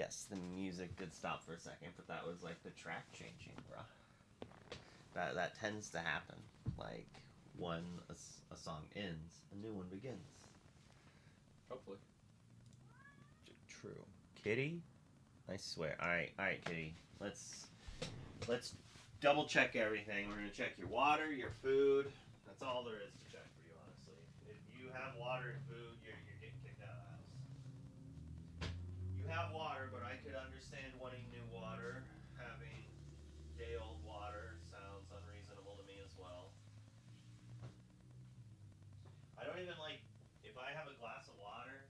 Yes, the music did stop for a second, but that was like the track changing, bro. That tends to happen. Like when a song ends, a new one begins. Hopefully. True. Kitty? I swear. Alright, Kitty. Let's double check everything. We're gonna check your water, your food. That's all there is to check for you, honestly. If you have water and food, you're getting kicked out of the house. You have water, but I could understand wanting new water. Having day-old water sounds unreasonable to me as well. I don't even like, if I have a glass of water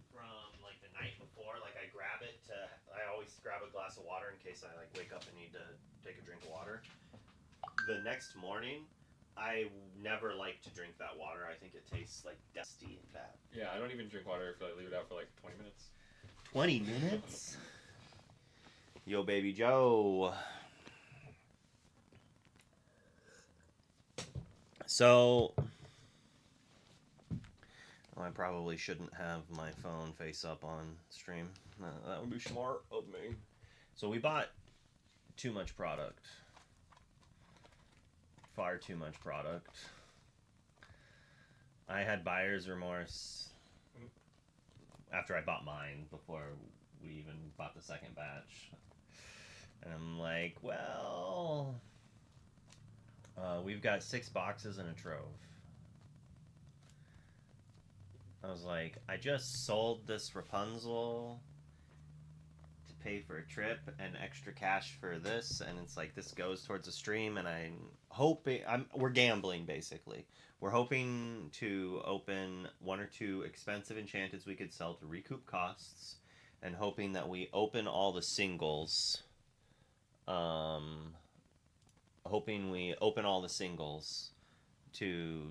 from like the night before, like I grab it to, I always grab a glass of water in case I like wake up and need to take a drink of water. The next morning, I never like to drink that water. I think it tastes like dusty and bad. Yeah, I don't even drink water if I leave it out for like 20 minutes. 20 minutes? Yo, baby Joe. So, I probably shouldn't have my phone face up on stream. That would be smart of me. So we bought too much product. Far too much product. I had buyer's remorse after I bought mine, before we even bought the second batch. And I'm like, well, we've got 6 boxes and a trove. I was like, I just sold this Rapunzel to pay for a trip and extra cash for this, and it's like this goes towards a stream, and I'm hoping we're gambling basically. We're hoping to open 1 or 2 expensive enchanteds we could sell to recoup costs, and hoping that we open all the singles. Hoping we open all the singles to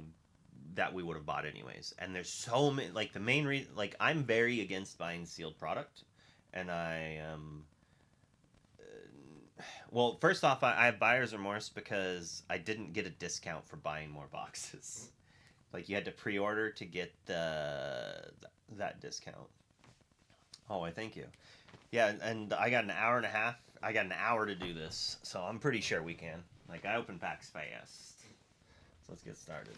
that we would have bought anyways. And there's so many, like the main reason, like I'm very against buying sealed product, and I well, first off, I have buyer's remorse because I didn't get a discount for buying more boxes. Like you had to pre-order to get that discount. Oh, I thank you. Yeah, and I got an hour and a half. I got an hour to do this, so I'm pretty sure we can. Like I open packs fast. So let's get started.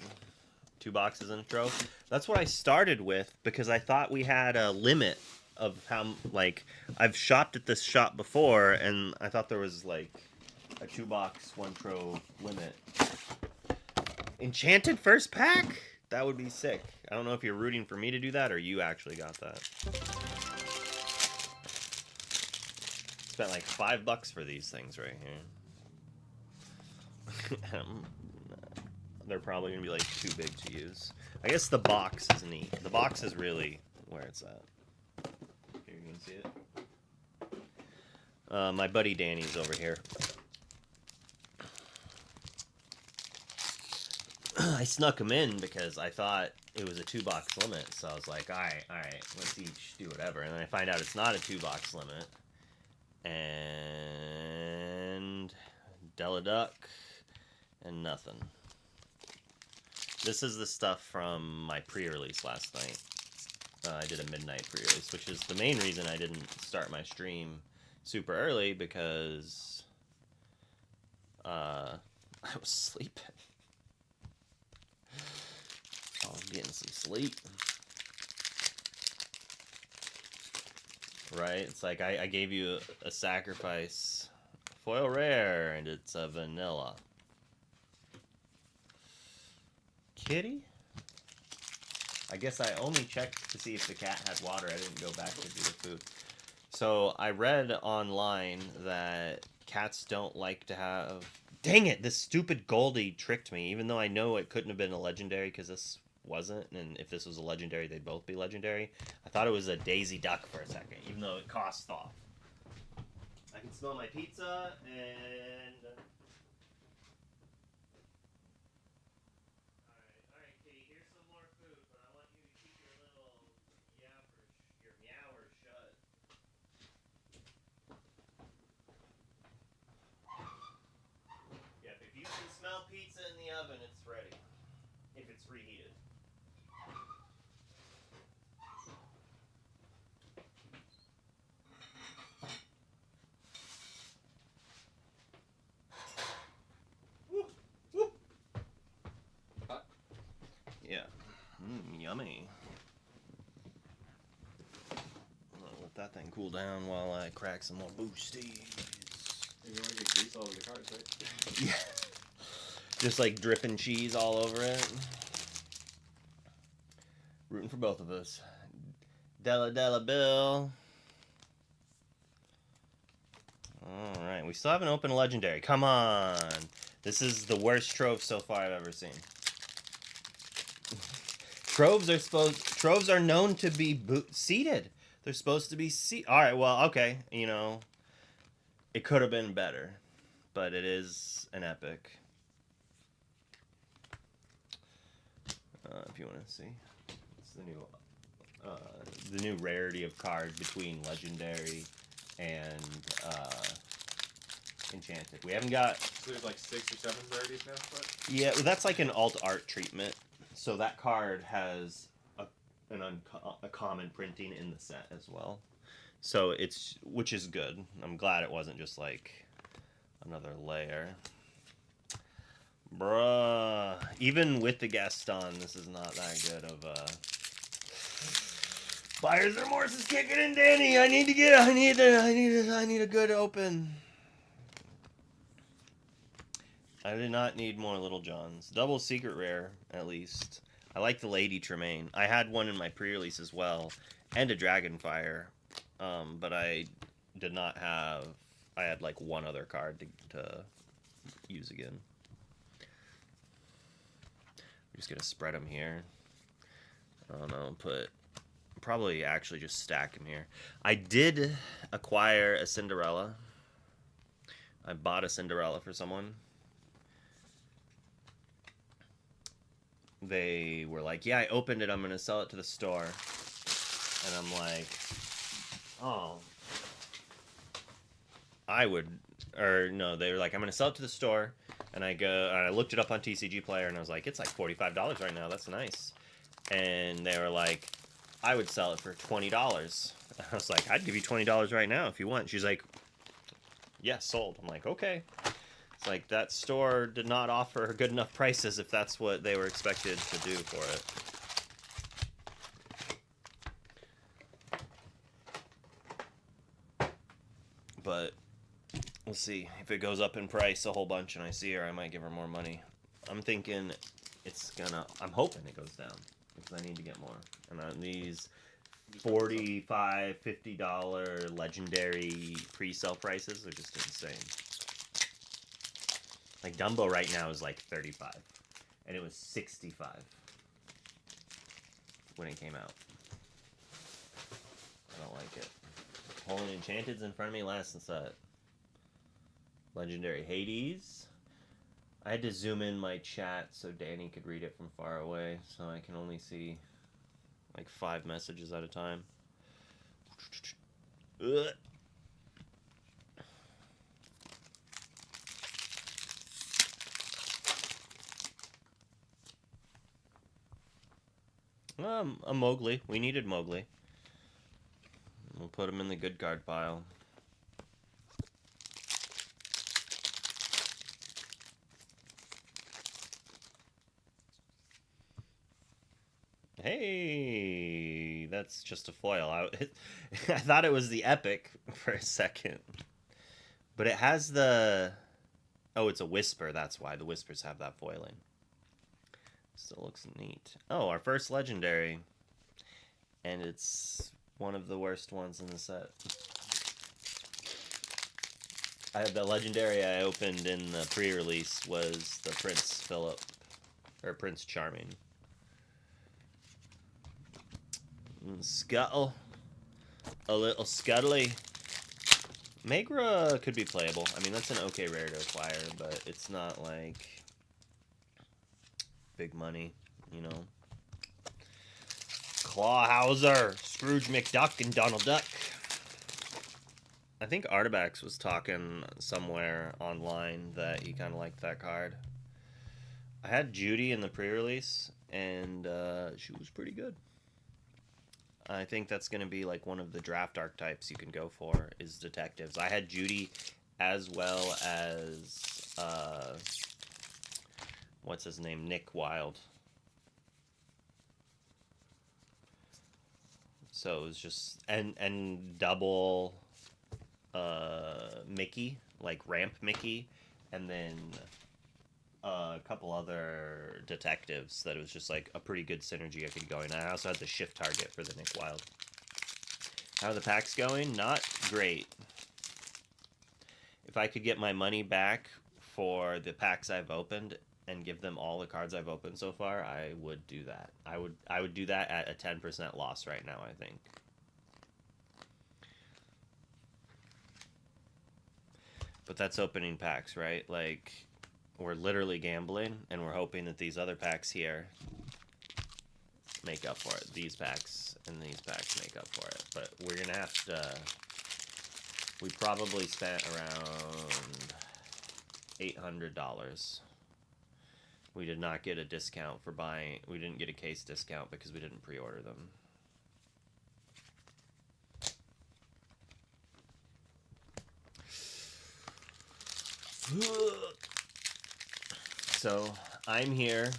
2 boxes and a trove. That's what I started with because I thought we had a limit of how, like, I've shopped at this shop before, and I thought there was like a 2 box, 1 trove limit. Enchanted first pack? That would be sick. I don't know if you're rooting for me to do that or you actually got that. Spent like $5 for these things right here. They're probably gonna be like too big to use. I guess the box is neat. The box is really where it's at. Here, you can see it. My buddy Danny's over here. I snuck him in because I thought it was a 2 box limit. So I was like, all right, let's each do whatever. And then I find out it's not a 2 box limit. And Deladuck and nothing. This is the stuff from my pre-release last night. I did a midnight pre-release, which is the main reason I didn't start my stream super early, because I was sleeping. I was getting some sleep. Right? It's like I gave you a sacrifice. Foil rare, and it's a vanilla. Kitty? I guess I only checked to see if the cat had water. I didn't go back to do the food. So I read online that cats don't like to have... Dang it! This stupid Goldie tricked me, even though I know it couldn't have been a legendary because this wasn't, and if this was a legendary, they'd both be legendary. I thought it was a Daisy Duck for a second, even though it cost off. I can smell my pizza, and... Alright, Kitty, here's some more food, but I want you to keep your little your meowers shut. Yep, if you can smell pizza in the oven, it's ready. If it's reheated. Yummy. I'll let that thing cool down while I crack some more boosties. And you want to get grease all over the cards, right? Yeah. Just like dripping cheese all over it. Rooting for both of us. Della Bill. Alright, we still haven't opened a legendary. Come on. This is the worst trove so far I've ever seen. Troves are known to be seated. They're supposed to be Alright, well, okay. You know, it could have been better. But it is an epic. If you want to see. It's the new rarity of card between legendary and enchanted. We haven't got. So there's like 6 or 7 rarities now. But... Yeah, well, that's like an alt art treatment. So that card has a common printing in the set as well. So which is good. I'm glad it wasn't just like another layer. Bruh. Even with the Gaston, this is not that good of a. Buyer's remorse is kicking in, Danny. I need a good open. I did not need more Little Johns. Double secret rare, at least. I like the Lady Tremaine. I had one in my pre-release as well, and a Dragonfire, but I did not have. I had like one other card to use again. We're just gonna spread them here. I don't know. Probably actually just stack them here. I did acquire a Cinderella. I bought a Cinderella for someone. They were like, yeah, I opened it. I'm going to sell it to the store. And I'm like, oh. No, they were like, I'm going to sell it to the store. And I looked it up on TCG Player, and I was like, it's like $45 right now. That's nice. And they were like, I would sell it for $20. I was like, I'd give you $20 right now if you want. She's like, yeah, sold. I'm like, okay. It's like that store did not offer good enough prices if that's what they were expected to do for it. But we'll see. If it goes up in price a whole bunch and I see her, I might give her more money. I'm thinking I'm hoping it goes down because I need to get more. And on these $45, $50 legendary pre-sale prices are just insane. Like Dumbo right now is like 35, and it was 65 when it came out. I don't like it. Holy Enchanted's in front of me last set. Legendary Hades. I had to zoom in my chat so Danny could read it from far away, so I can only see like 5 messages at a time. Ugh. A Mowgli. We needed Mowgli. We'll put him in the good card pile. Hey, that's just a foil. I thought it was the epic for a second. But it has the... Oh, it's a Whisper. That's why the Whispers have that foiling. Still looks neat. Oh, our first legendary. And it's one of the worst ones in the set. The legendary I opened in the pre-release was the Prince Philip. Or Prince Charming. Scuttle. A little scuttly. Magra could be playable. I mean, that's an okay rare to acquire, but it's not like big money, you know. Clawhauser, Scrooge McDuck, and Donald Duck. I think Artabax was talking somewhere online that he kind of liked that card. I had Judy in the pre-release, and she was pretty good. I think that's going to be like one of the draft archetypes you can go for is detectives. I had Judy as well as what's his name? Nick Wilde. So it was just and double Mickey, like ramp Mickey, and then a couple other detectives that it was just like a pretty good synergy I could go in. I also had the shift target for the Nick Wild. How are the packs going? Not great. If I could get my money back for the packs I've opened and give them all the cards I've opened so far, I would do that. I would do that at a 10% loss right now, I think. But that's opening packs, right? Like, we're literally gambling, and we're hoping that these other packs here make up for it. These packs and these packs make up for it. But we're going to have to... We probably spent around $800. We did not get a discount for buying... We didn't get a case discount because we didn't pre-order them. So, I'm here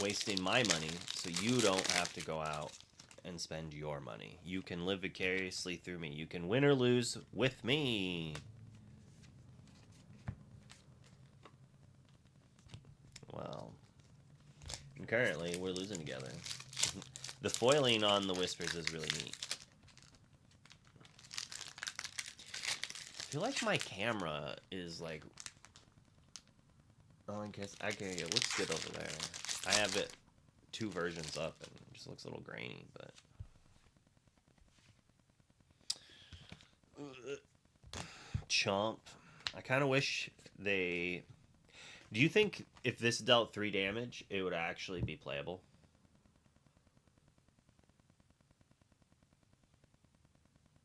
wasting my money so you don't have to go out and spend your money. You can live vicariously through me. You can win or lose with me. Well, and currently we're losing together. The foiling on the Whispers is really neat. I feel like my camera is like... Oh, I guess it looks good over there. I have it 2 versions up and it just looks a little grainy, but... Chomp. I kind of wish they... Do you think if this dealt 3 damage, it would actually be playable?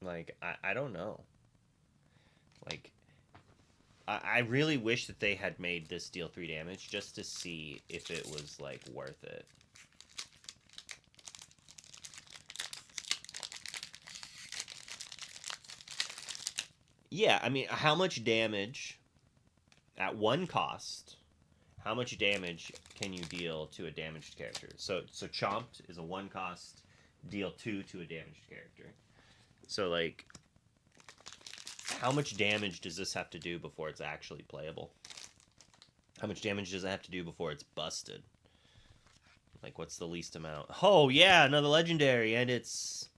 Like, I don't know. Like, I really wish that they had made this deal 3 damage just to see if it was, like, worth it. Yeah, I mean, how much damage at 1 cost, how much damage can you deal to a damaged character? So Chomped is a 1 cost, deal 2 to a damaged character. So, like, how much damage does this have to do before it's actually playable? How much damage does it have to do before it's busted? Like, what's the least amount? Oh, yeah, another legendary, and it's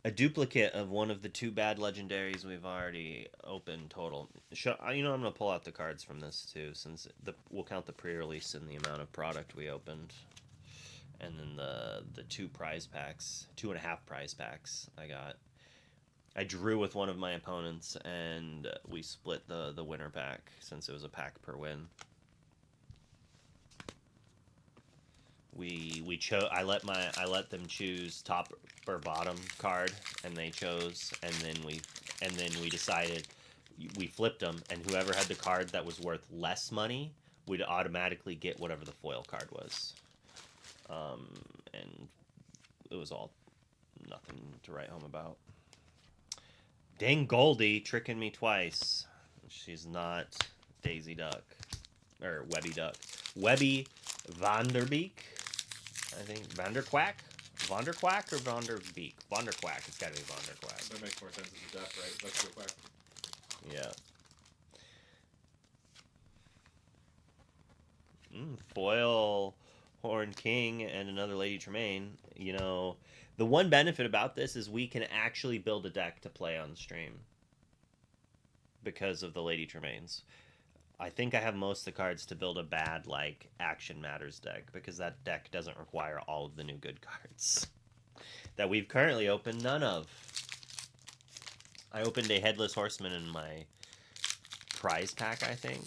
a duplicate of one of the 2 bad legendaries we've already opened total. You know, I'm going to pull out the cards from this, too, since we'll count the pre-release and the amount of product we opened. And then the 2 prize packs, 2.5 prize packs I got. I drew with one of my opponents, and we split the winner pack since it was a pack per win. I let them choose top or bottom card, and they chose, and then we decided we flipped them, and whoever had the card that was worth less money would automatically get whatever the foil card was. And it was all nothing to write home about. Dang Goldie, tricking me twice. She's not Daisy Duck. Or Webby Duck. Webby Vanderbeek, I think. Vanderquack? Vanderquack or Vanderbeek? Vanderquack. It's gotta be Vanderquack. That makes more sense as a duck, right? Let's go quack. Yeah. Foil Horn King and another Lady Tremaine. You know, the one benefit about this is we can actually build a deck to play on stream because of the Lady Tremaines. I think I have most of the cards to build a bad, like, Action Matters deck because that deck doesn't require all of the new good cards that we've currently opened none of. I opened a Headless Horseman in my prize pack, I think.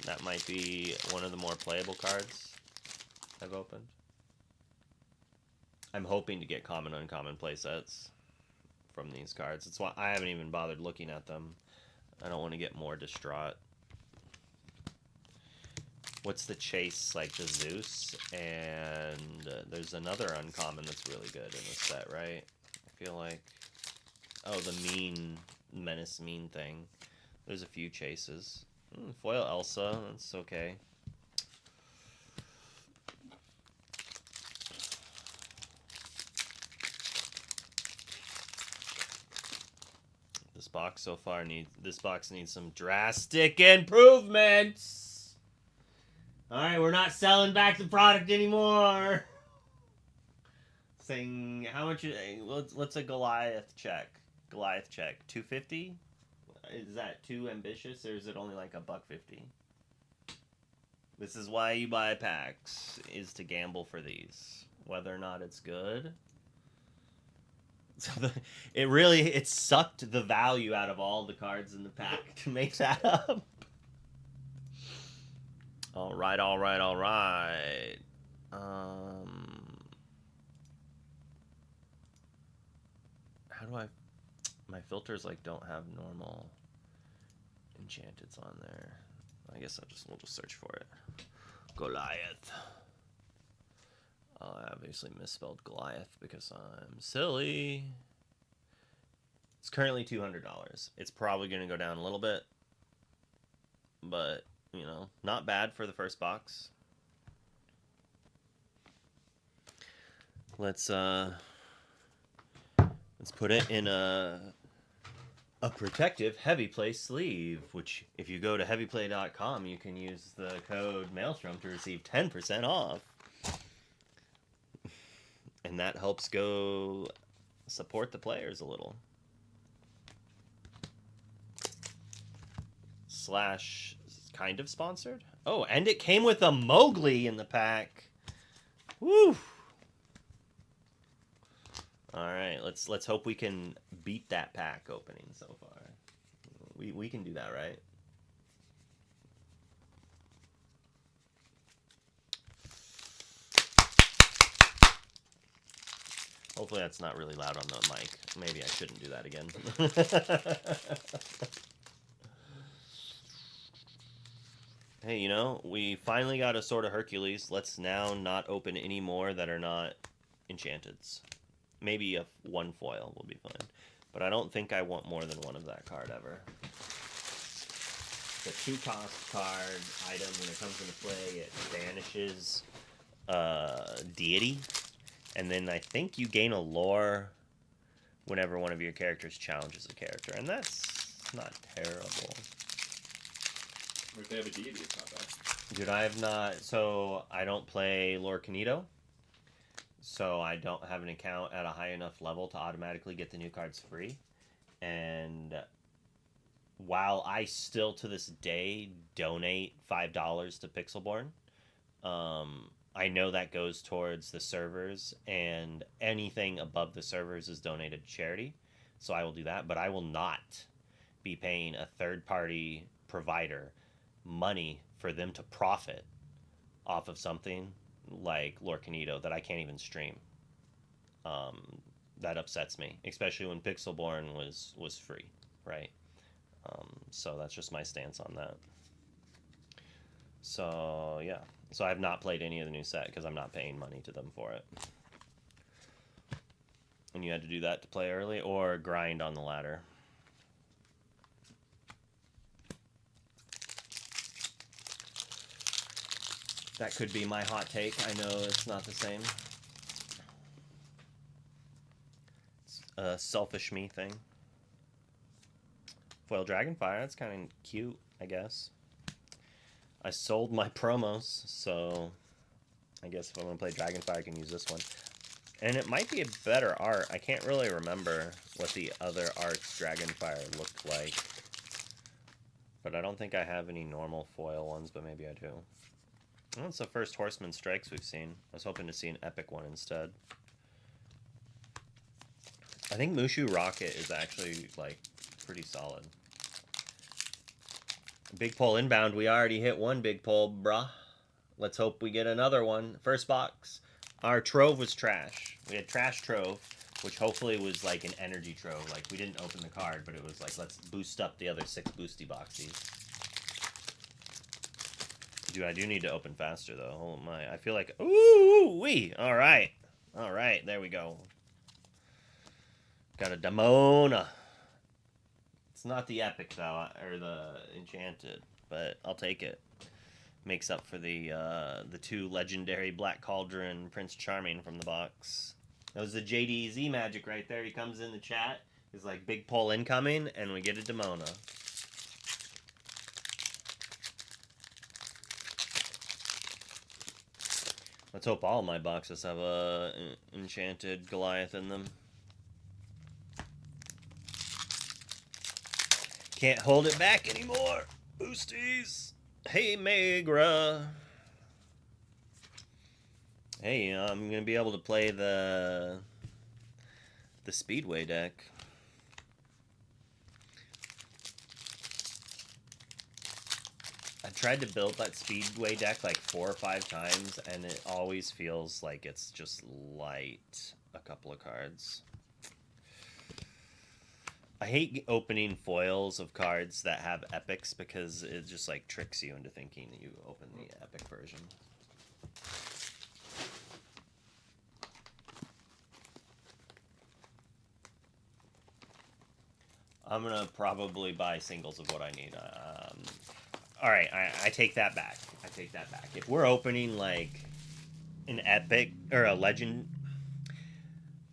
That might be one of the more playable cards I've opened. I'm hoping to get common, uncommon playsets from these cards. That's why I haven't even bothered looking at them. I don't want to get more distraught. What's the chase? Like the Zeus, and there's another uncommon that's really good in this set, right? I feel like... Oh, the mean, menace mean thing. There's a few chases. Foil Elsa, that's okay. box so far. This box needs some drastic improvements. All right, we're not selling back the product anymore. Saying how much? What's a Goliath check? Goliath check, $250. Is that too ambitious, or is it only like $1.50? This is why you buy packs, is to gamble for these, whether or not it's good. So it sucked the value out of all the cards in the pack to make that up. All right. How do my filters like don't have normal enchanteds on there. I guess we'll just search for it. Goliath. I obviously misspelled Goliath because I'm silly. It's currently $200. It's probably going to go down a little bit, but you know, not bad for the first box. Let's put it in a protective heavy play sleeve, which if you go to heavyplay.com, you can use the code Maelstrom to receive 10% off. And that helps go support the players a little. Slash kind of sponsored. Oh, and it came with a Mowgli in the pack. Woo! All right, let's hope we can beat that pack opening so far. We can do that, right? Hopefully that's not really loud on the mic. Maybe I shouldn't do that again. Hey, you know, we finally got a Sword of Hercules. Let's now not open any more that are not enchanteds. Maybe one foil will be fine. But I don't think I want more than one of that card ever. The 2-cost card item, when it comes into play, it banishes deity. And then I think you gain a lore whenever one of your characters challenges a character. And that's not terrible. If they have a deity, it's not bad. Dude, I have not... So, I don't play Lorcana. So, I don't have an account at a high enough level to automatically get the new cards free. And while I still, to this day, donate $5 to Pixelborn, I know that goes towards the servers, and anything above the servers is donated to charity. So, I will do that. But I will not be paying a third-party provider money for them to profit off of something like Lorcanito that I can't even stream. That upsets me, especially when Pixelborn was free, right? So that's just my stance on that. So yeah, so I've not played any of the new set because I'm not paying money to them for it. And you had to do that to play early or grind on the ladder. That could be my hot take. I know it's not the same. It's a selfish me thing. Foil Dragonfire, that's kind of cute, I guess. I sold my promos, so I guess if I want to play Dragonfire, I can use this one. And it might be a better art. I can't really remember what the other art's Dragonfire looked like. But I don't think I have any normal foil ones, but maybe I do. Well, it's the first Horseman Strikes we've seen. I was hoping to see an epic one instead. I think Mushu Rocket is actually, like, pretty solid. Big pull inbound. We already hit one big pull, bruh. Let's hope we get another one. First box. Our Trove was trash. We had Trash Trove, which hopefully was like an energy Trove. Like, we didn't open the card, but it was like, let's boost up the other 6 boosty boxies. Dude, I do need to open faster, though. Oh, my. I feel like... Ooh-wee! All right. All right. There we go. Got a Demona. It's not the epic, though, or the enchanted, but I'll take it. Makes up for the 2 legendary Black Cauldron Prince Charming from the box. That was the JDZ magic right there. He comes in the chat. It's like big pull incoming, and we get a Demona. Let's hope all my boxes have a enchanted Goliath in them. Can't hold it back anymore. Boosties. Hey, Megra. Hey, I'm gonna be able to play the Speedway deck. I tried to build that Speedway deck like 4 or 5 times, and it always feels like it's just light a couple of cards. I hate opening foils of cards that have epics because it just like tricks you into thinking that you open the epic version. I'm gonna probably buy singles of what I need. All right, I take that back. I take that back. If we're opening like an epic or a legend,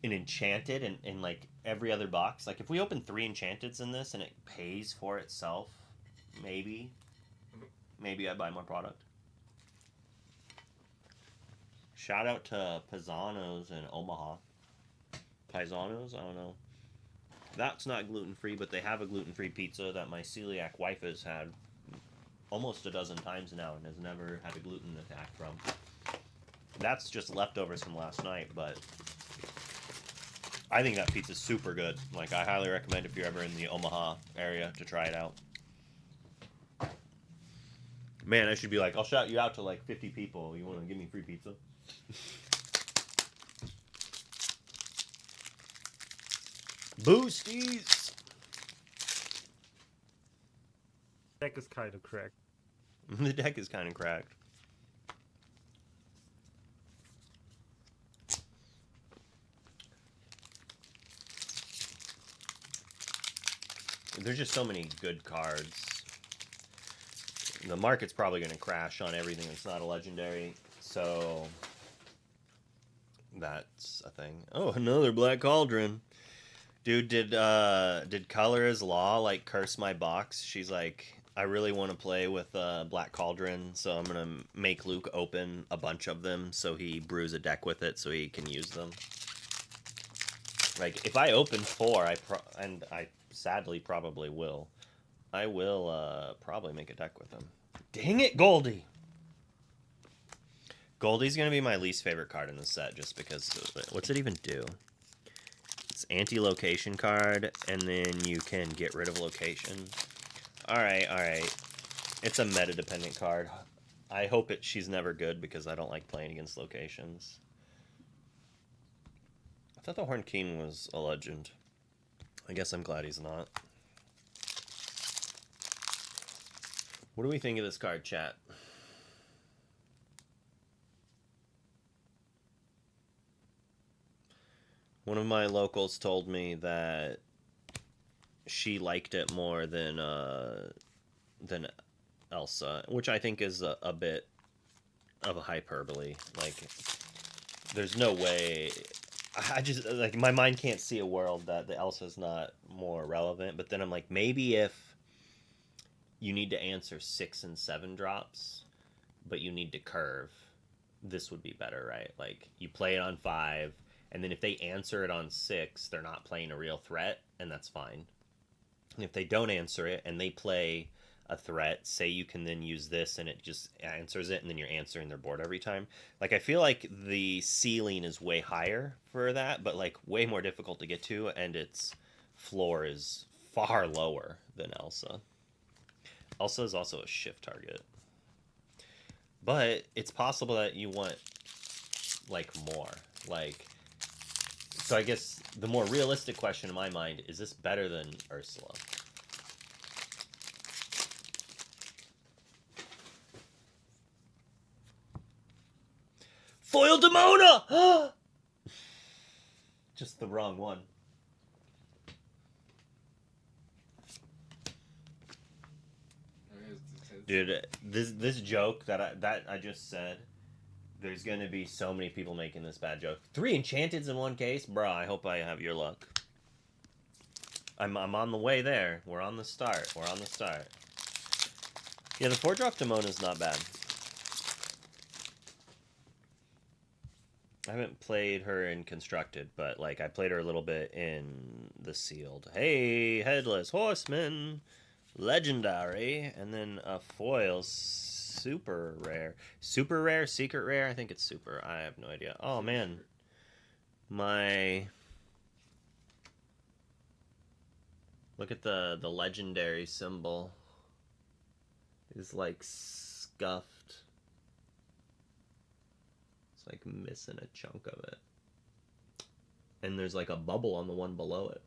an enchanted, and in like every other box, like if we open 3 enchanteds in this and it pays for itself, maybe I buy more product. Shout out to Paisanos in Omaha. Paisanos? I don't know. That's not gluten-free, but they have a gluten-free pizza that my celiac wife has had almost a dozen times now and has never had a gluten attack from. That's just leftovers from last night, but I think that pizza's super good. Like, I highly recommend if you're ever in the Omaha area to try it out. Man, I should be like, I'll shout you out to like 50 people. You want to give me free pizza? Boosties! Deck is kind of cracked. The deck is kind of cracked. There's just so many good cards. The market's probably going to crash on everything that's not a legendary, so that's a thing. Oh, another Black Cauldron. Dude, did Color is Law like curse my box? She's like, I really want to play with Black Cauldron, so I'm gonna make Luke open a bunch of them so he brews a deck with it so he can use them. Like, if I open 4, and I sadly probably will, I will probably make a deck with them. Dang it, Goldie! Goldie's gonna be my least favorite card in the set just because, what's it even do? It's anti-location card, and then you can get rid of location. Alright, alright. It's a meta-dependent card. I hope she's never good because I don't like playing against locations. I thought the Horned King was a legend. I guess I'm glad he's not. What do we think of this card, chat? One of my locals told me that she liked it more than Elsa, which I think is a bit of a hyperbole. Like, there's no way. I just, like, my mind can't see a world that the Elsa's not more relevant. But then I'm like, maybe if you need to answer 6 and 7 drops, but you need to curve, this would be better, right? Like, you play it on 5. And then if they answer it on 6, they're not playing a real threat, and that's fine. And if they don't answer it and they play a threat, say you can then use this and it just answers it, and then you're answering their board every time. Like, I feel like the ceiling is way higher for that, but like way more difficult to get to, and its floor is far lower than Elsa. Elsa is also a shift target. But it's possible that you want like more. Like, so I guess the more realistic question in my mind is this better than Ursula? Foil Demona! Just the wrong one. Dude, this joke that I just said, there's gonna be so many people making this bad joke. 3 enchanteds in one case? Bruh, I hope I have your luck. I'm on the way there. We're on the start. We're on the start. Yeah, the 4-drop Demona's not bad. I haven't played her in Constructed, but like I played her a little bit in the Sealed. Hey, Headless Horseman, legendary, and then a foil, super rare, secret rare. I think it's super. I have no idea. Oh man, my look at the legendary symbol is like scuffed. Like missing a chunk of it, and there's like a bubble on the one below it.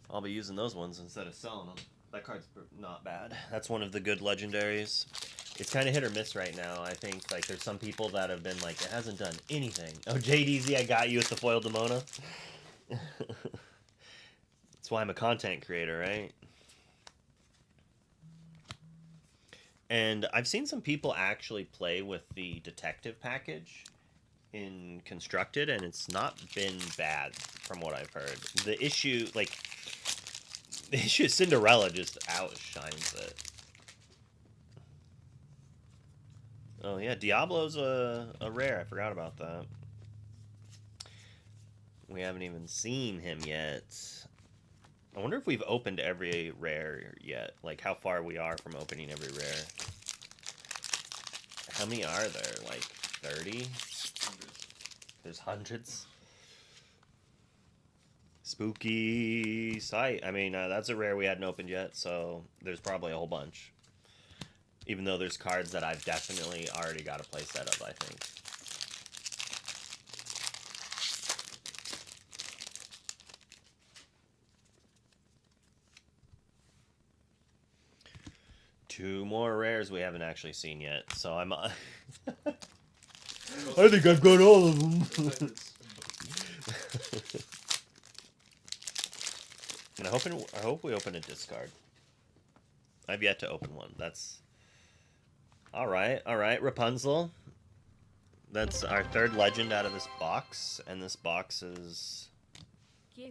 I'll be using those ones instead of selling them. That card's not bad. That's one of the good legendaries. It's kind of hit or miss right now. I think like there's some people that have been like, it hasn't done anything. Oh, JDZ, I got you with the foil Demona. That's why I'm a content creator, right? And I've seen some people actually play with the detective package in Constructed, and it's not been bad from what I've heard. The issue is Cinderella just outshines it. Oh yeah, Diablo's a rare. I forgot about that. We haven't even seen him yet. I wonder if we've opened every rare yet. Like, how far we are from opening every rare. How many are there? Like, 30? Hundreds. There's hundreds? Spooky sight. I mean, that's a rare we hadn't opened yet, so there's probably a whole bunch. Even though there's cards that I've definitely already got a playset of, I think. Two more rares we haven't actually seen yet, so I'm... I think I've got all of them. And I hope we open a discard. I've yet to open one. That's... Alright, Rapunzel. That's our third legend out of this box, and this box is... Oh,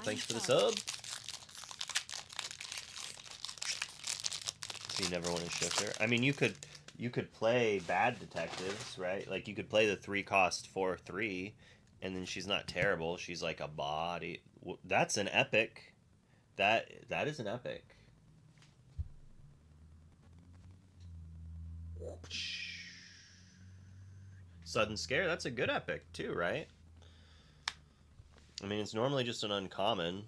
thanks for the sub. So you never want to shift her. I mean, you could play bad detectives, right? Like you could play the 3-cost 4/3, and then she's not terrible. She's like a body. That's an epic. That is an epic. Sudden Scare. That's a good epic too, right? I mean, it's normally just an uncommon.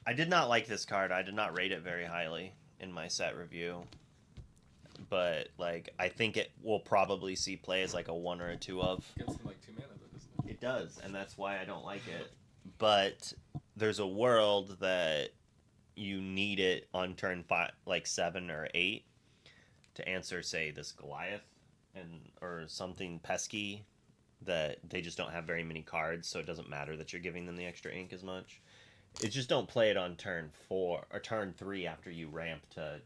I did not like this card. I did not rate it very highly in my set review, but like I think it will probably see play as like a 1 or a 2 of. It gets them like 2 mana though, doesn't it? It does, and that's why I don't like it. But there's a world that you need it on turn 5, like 7 or 8, to answer, say, this Goliath or something pesky that they just don't have very many cards, so it doesn't matter that you're giving them the extra ink as much. It just don't play it on turn 4 or turn 3 after you ramp to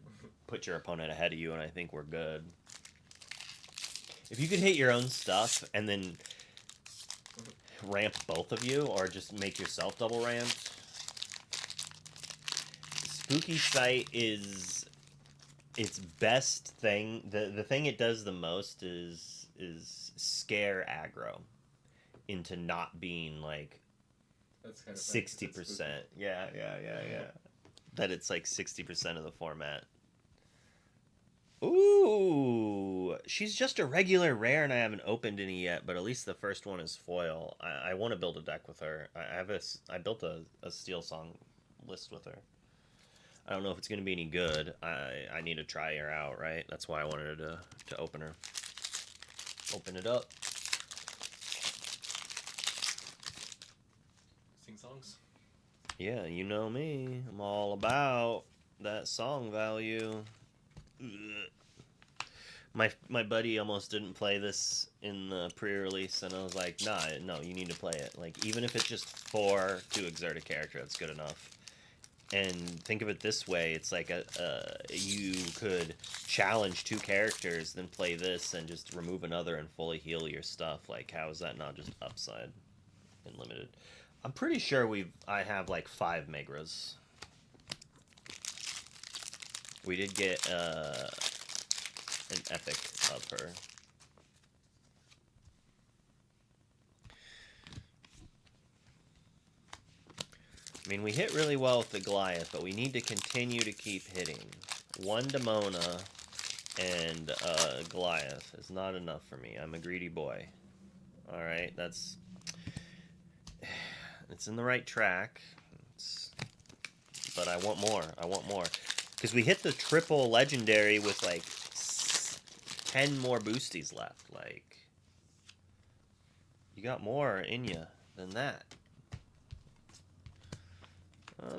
put your opponent ahead of you, and I think we're good. If you could hit your own stuff and then ramp both of you, or just make yourself double ramped. Spooky Sight is its best thing. The thing it does the most is scare aggro into not being like 60%. Yeah. That it's like 60% of the format. Ooh, she's just a regular rare, and I haven't opened any yet. But at least the first one is foil. I want to build a deck with her. I built a Steel Song list with her. I don't know if it's gonna be any good. I need to try her out, right? That's why I wanted to open her. Open it up. Sing songs. Yeah, you know me. I'm all about that song value. My buddy almost didn't play this in the pre-release, and I was like, no, you need to play it. Like, even if it's just 4 to exert a character, that's good enough. And think of it this way, it's like you could challenge 2 characters, then play this, and just remove another and fully heal your stuff. Like, how is that not just upside and limited? I'm pretty sure I have like 5 Megras. We did get an epic of her. I mean, we hit really well with the Goliath, but we need to continue to keep hitting. 1 Demona and Goliath is not enough for me. I'm a greedy boy. Alright, that's... It's in the right track. But I want more. I want more. Because we hit the triple legendary with like 10 more boosties left. Like, you got more in you than that.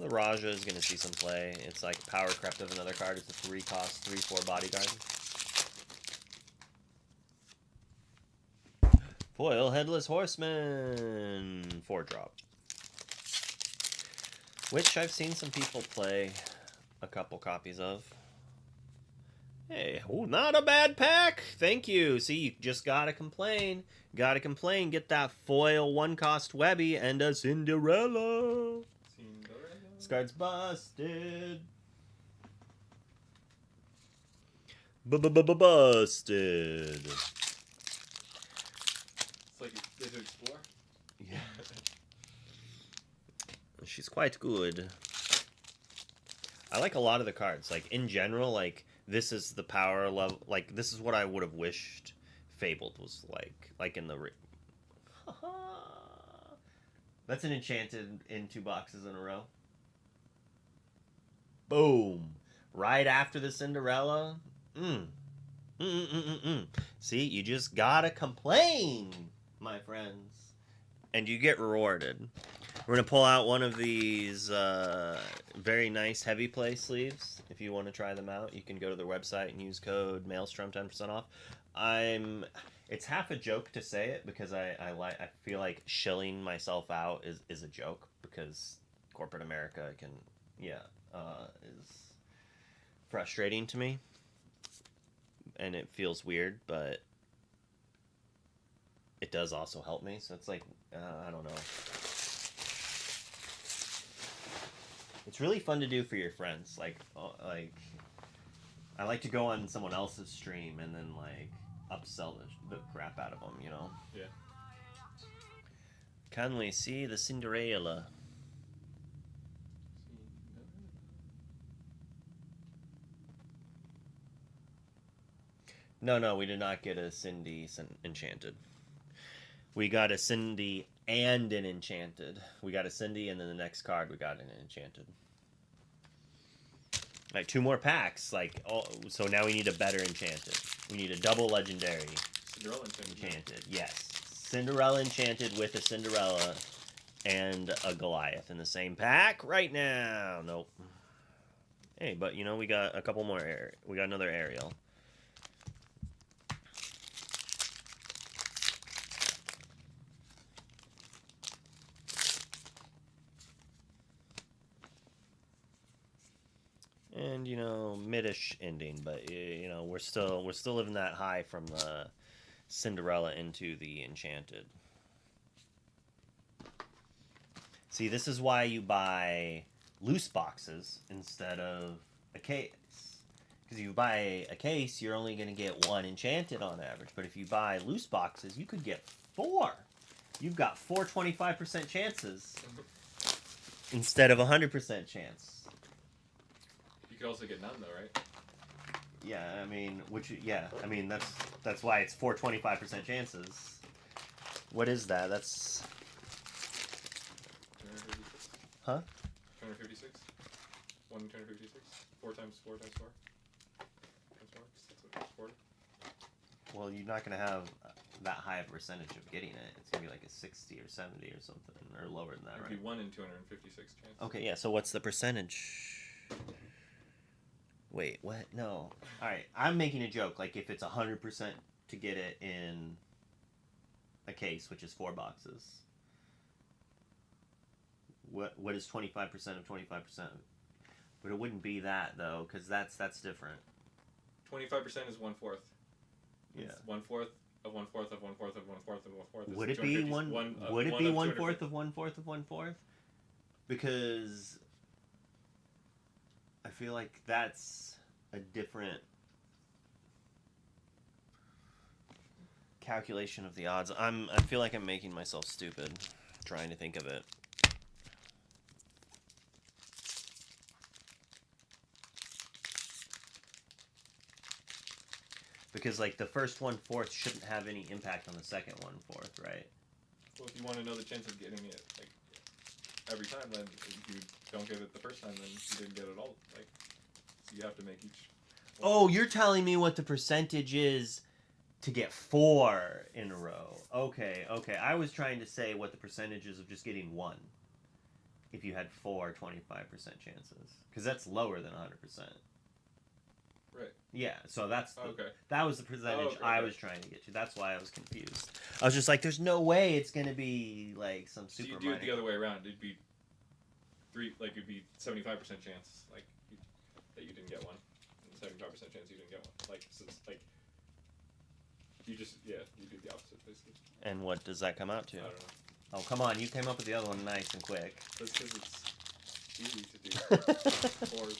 The Raja is going to see some play. It's like power crept of another card. It's a 3-cost, 3/4 bodyguard. Foil Headless Horseman. 4-drop. Which I've seen some people play a couple copies of. Hey, oh, not a bad pack. Thank you. See, you just gotta complain. Gotta complain. Get that foil 1-cost Webby and a Cinderella. This card's busted. Busted. It's like they to explore. Yeah. She's quite good. I like a lot of the cards. Like, in general, like, this is the power level. Like, this is what I would have wished Fabled was like. Like, in the... That's an enchanted in 2 boxes in a row. Boom. Right after the Cinderella. See, you just gotta complain, my friends. And you get rewarded. We're going to pull out one of these very nice heavy play sleeves. If you want to try them out, you can go to their website and use code Maelstrom 10% off. It's half a joke to say it because I feel like shilling myself out is a joke because corporate America can, is frustrating to me. And it feels weird, but it does also help me. So it's like, I don't know. It's really fun to do for your friends. Like I like to go on someone else's stream and then like upsell the crap out of them, you know? Yeah. Can we see the Cinderella? No, we did not get a Cindy Enchanted. We got a Cindy and an Enchanted. We got a Cindy, and then the next card we got an Enchanted. Like 2 more packs. Like, oh, so now we need a better Enchanted. We need a double legendary Cinderella Enchanted. Yes, Cinderella Enchanted with a Cinderella and a Goliath in the same pack right now. Nope. Hey, but you know we got a couple more. We got another Ariel. And, you know, mid-ish ending, but, you know, we're still living that high from the Cinderella into the Enchanted. See, this is why you buy loose boxes instead of a case. Because if you buy a case, you're only going to get 1 Enchanted on average. But if you buy loose boxes, you could get 4. You've got 4 25% chances instead of 100% chance. You could also get none, though, right? Yeah, I mean, that's why it's 4 25% chances. What is that? That's... 256. Huh? 256. 1 256. 4 times 4 times 4. Times 4. That's 40. Well, you're not going to have that high of a percentage of getting it. It's going to be like a 60 or 70 or something, or lower than that, It'd right? be 1 in 256 chance. Okay, yeah, so what's the percentage? Wait, what? No. Alright, I'm making a joke. Like, if it's 100% to get it in a case, which is 4 boxes, what is 25% of 25%? But it wouldn't be that, though, because that's different. 25% is 1/4. Yeah. 1/4 of 1/4 of 1/4 of 1/4 of 1/4. Would it be one? Would it be 1/4 of 1/4 of 1/4? Because I feel like that's a different calculation of the odds. I feel like I'm making myself stupid trying to think of it. Because like the first 1/4 shouldn't have any impact on the second 1/4, right? Well, if you want to know the chance of getting it like every time, then if you don't get it the first time, then you didn't get it all. Like, so you have to make each. Oh, you're telling me what the percentage is to get 4 in a row. Okay. I was trying to say what the percentage is of just getting 1. If you had 4 25% chances. Because that's lower than 100%. Right. Yeah, so that's Okay. that was the percentage okay. I was trying to get you. That's why I was confused. I was just like, there's no way it's going to be like some So super you do it the other way around. It'd be it'd be 75% chance that you didn't get one, and 75% chance you didn't get one. Like, so it's like you do the opposite basically. And what does that come out to? I don't know. Oh, come on, you came up with the other one nice and quick. That's because it's easy to do. 4s.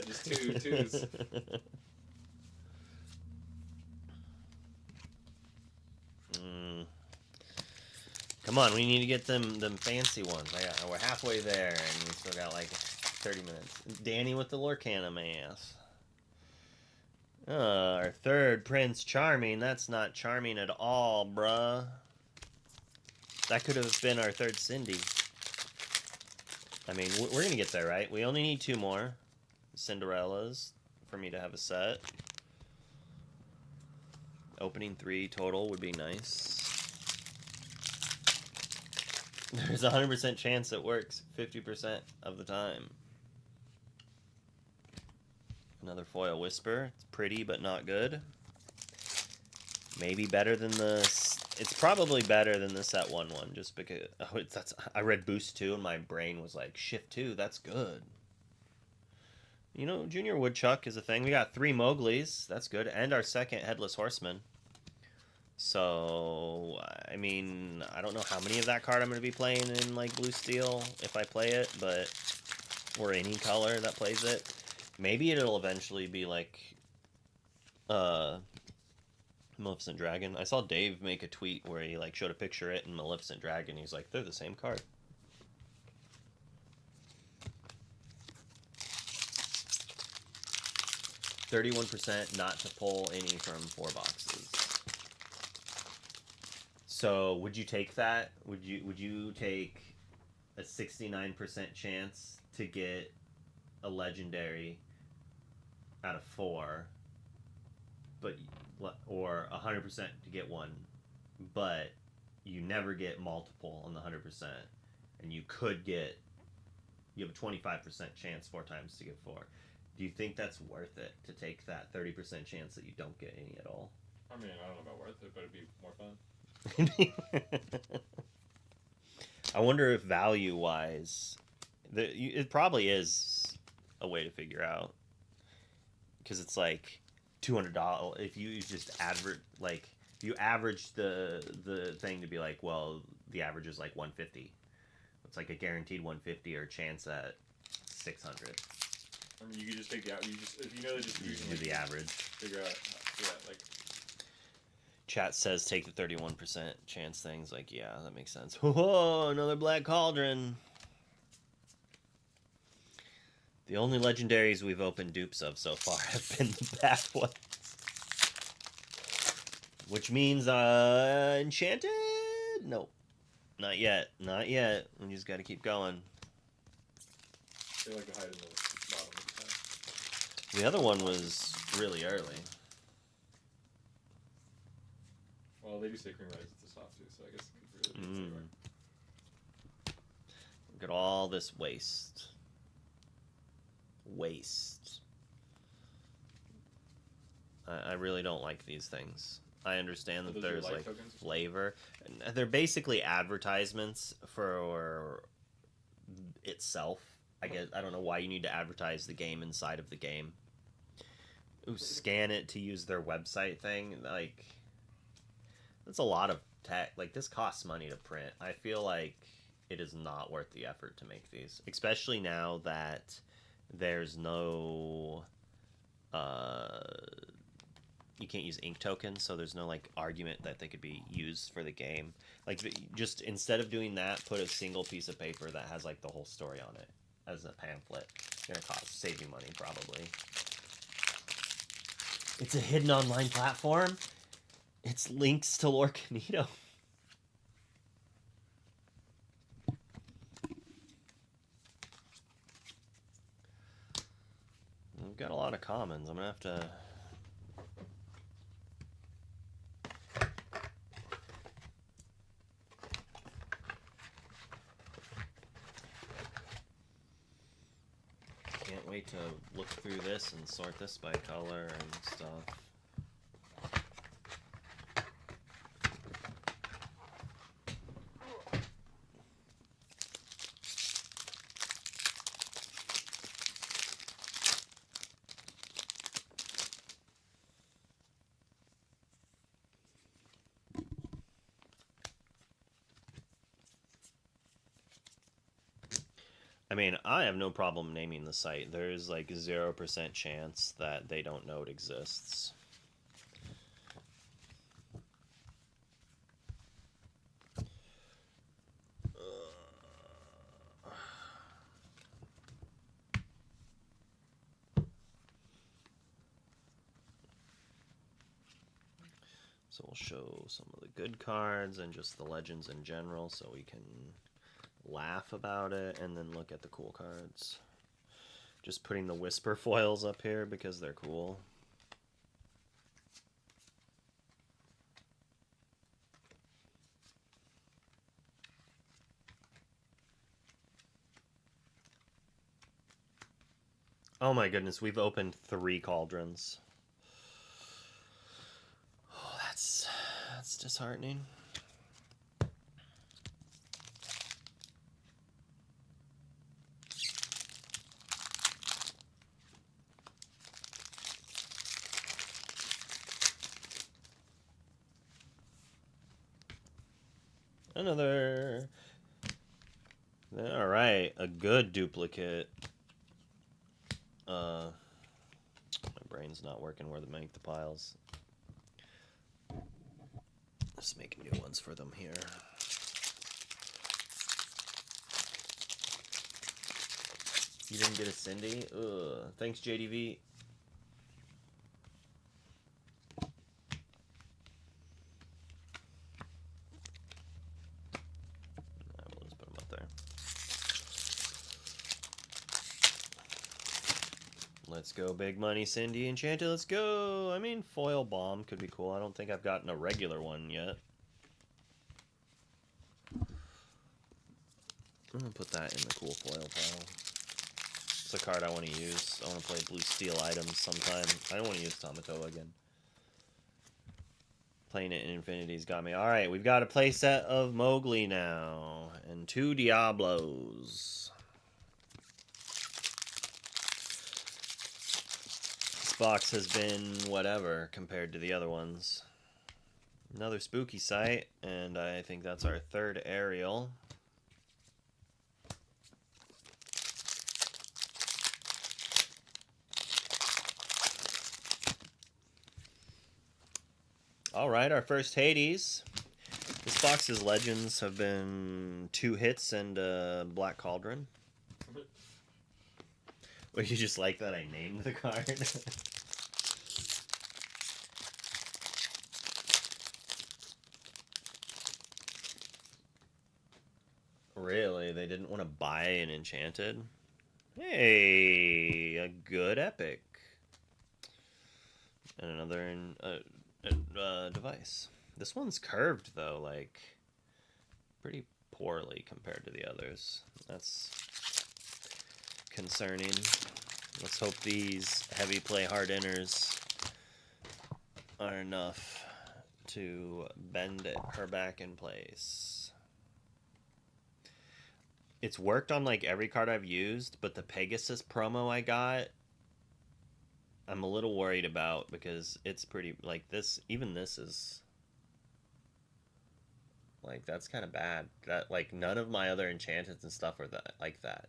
Just 2s. Come on, we need to get them fancy ones. We're halfway there, and we still got like 30 minutes. Danny with the Lorcana mask. Our third Prince Charming. That's not charming at all, bruh. That could have been our third Cindy. I mean, we're going to get there, right? We only need 2 more Cinderellas for me to have a set. Opening 3 total would be nice. There's a 100% chance it works 50% of the time. Another foil Whisper. It's pretty, but not good. Maybe better than the... It's probably better than the set 1/1, just because... I read Boost 2, and my brain was like, Shift 2, that's good. You know, Junior Woodchuck is a thing. We got 3 Mowglis. That's good. And our second Headless Horseman. So, I mean, I don't know how many of that card I'm going to be playing in, like, Blue Steel, if I play it, but... Or any color that plays it. Maybe it'll eventually be, like... Maleficent Dragon. I saw Dave make a tweet where he, like, showed a picture of it and Maleficent Dragon. He's like, they're the same card. %, not to pull any from 4 boxes. So, would you take that? Would you take a 69% chance to get a legendary out of 4, but or 100% to get 1, but you never get multiple on the 100%, and you have a 25% chance 4 times to get 4. Do you think that's worth it to take that 30% chance that you don't get any at all? I mean, I don't know about worth it, but it'd be more fun. I wonder if value-wise, it probably is a way to figure out, because it's like $200. If you just if you average the thing to be like, well, the average is like 150. It's like a guaranteed 150 or a chance at 600. I mean, you could just take the if you know the distribution, do the average. Figure out, like. Chat says take the 31% chance things. Like, yeah, that makes sense. Whoa, another Black Cauldron. The only legendaries we've opened dupes of so far have been the bad ones. Which means, Enchanted? Nope. Not yet. Not yet. We just gotta keep going. They like to hide in the bottom of the pack. The other one was really early. Well, they do say Cream Rise at the soft too, so I guess it could really be anywhere. Look at all this waste. I really don't like these things. I understand that there's like flavor. They're basically advertisements for itself. I guess I don't know why you need to advertise the game inside of the game. Ooh, scan it to use their website thing. Like, That's a lot of tech. Like, this costs money to print. I feel like it is not worth the effort to make these, especially now that there's no you can't use ink tokens, so there's no like argument that they could be used for the game. Like, just instead of doing that, put a single piece of paper that has like the whole story on it as a pamphlet. It's gonna save you money probably. It's a hidden online platform. It's links to Lorcanito. We've got a lot of commons. I'm gonna have to. Can't wait to look through this and sort this by color and stuff. I mean, I have no problem naming the site. There's like 0% chance that they don't know it exists. So we'll show some of the good cards and just the legends in general so we can laugh about it and then look at the cool cards. Just putting the whisper foils up here because they're cool. Oh my goodness, we've opened 3 cauldrons. Oh, that's disheartening. Another. All right, a good duplicate. My brain's not working where to make the piles. Just make new ones for them here. You didn't get a Cindy? Ugh. Thanks, JDV. We'll just put them up there. Let's go, big money, Cindy Enchanted. Let's go. I mean, foil bomb could be cool. I don't think I've gotten a regular one yet. I'm gonna put that in the cool foil pile. It's a card I want to use. I want to play blue steel items sometime. I don't want to use Tamatoa again. Playing it in Infinity's got me. Alright, we've got a playset of Mowgli now. And 2 Diablos. This box has been whatever compared to the other ones. Another spooky site, and I think that's our 3rd aerial. Alright, our first Hades. This box's legends have been 2 hits and a Black Cauldron. Well, you just like that I named the card? Really? They didn't want to buy an enchanted? Hey, a good epic. And another device. This one's curved, though, like, pretty poorly compared to the others. That's concerning. Let's hope these heavy play hard inners are enough to bend her back in place. It's worked on like every card I've used, but the Pegasus promo I got, I'm a little worried about because it's pretty, like, this, even this is Like, that's kind of bad. That, like, none of my other enchanteds and stuff are that like that.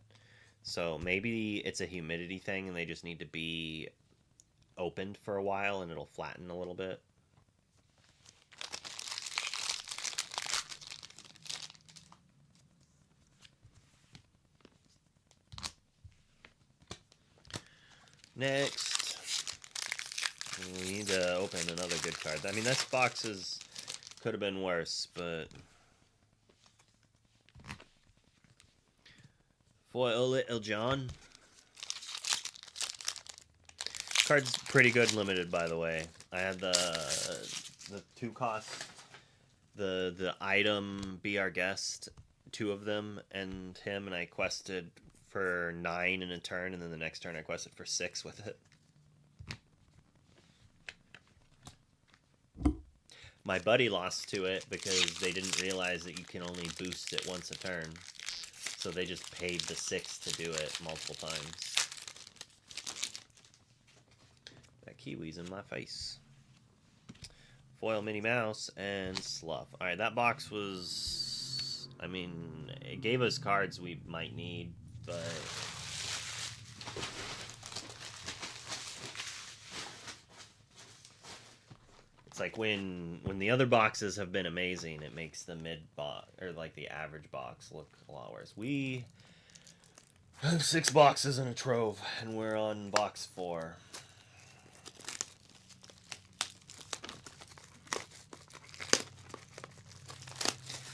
So maybe it's a humidity thing and they just need to be opened for a while and it'll flatten a little bit. Next, we need to open another good card. I mean, this box could have been worse, but foil Little John. Card's pretty good limited, by the way. I had the 2 cost, the item Be Our Guest, 2 of them, and him, and I quested for 9 in a turn, and then the next turn I quested for 6 with it. My buddy lost to it because they didn't realize that you can only boost it once a turn. So they just paid the 6 to do it multiple times. That Kiwi's in my face. Foil Minnie Mouse and Slough. Alright, that box was... I mean, it gave us cards we might need, but... It's like when the other boxes have been amazing, it makes the mid box, or like the average box, look a lot worse. We have 6 boxes in a trove, and we're on box 4.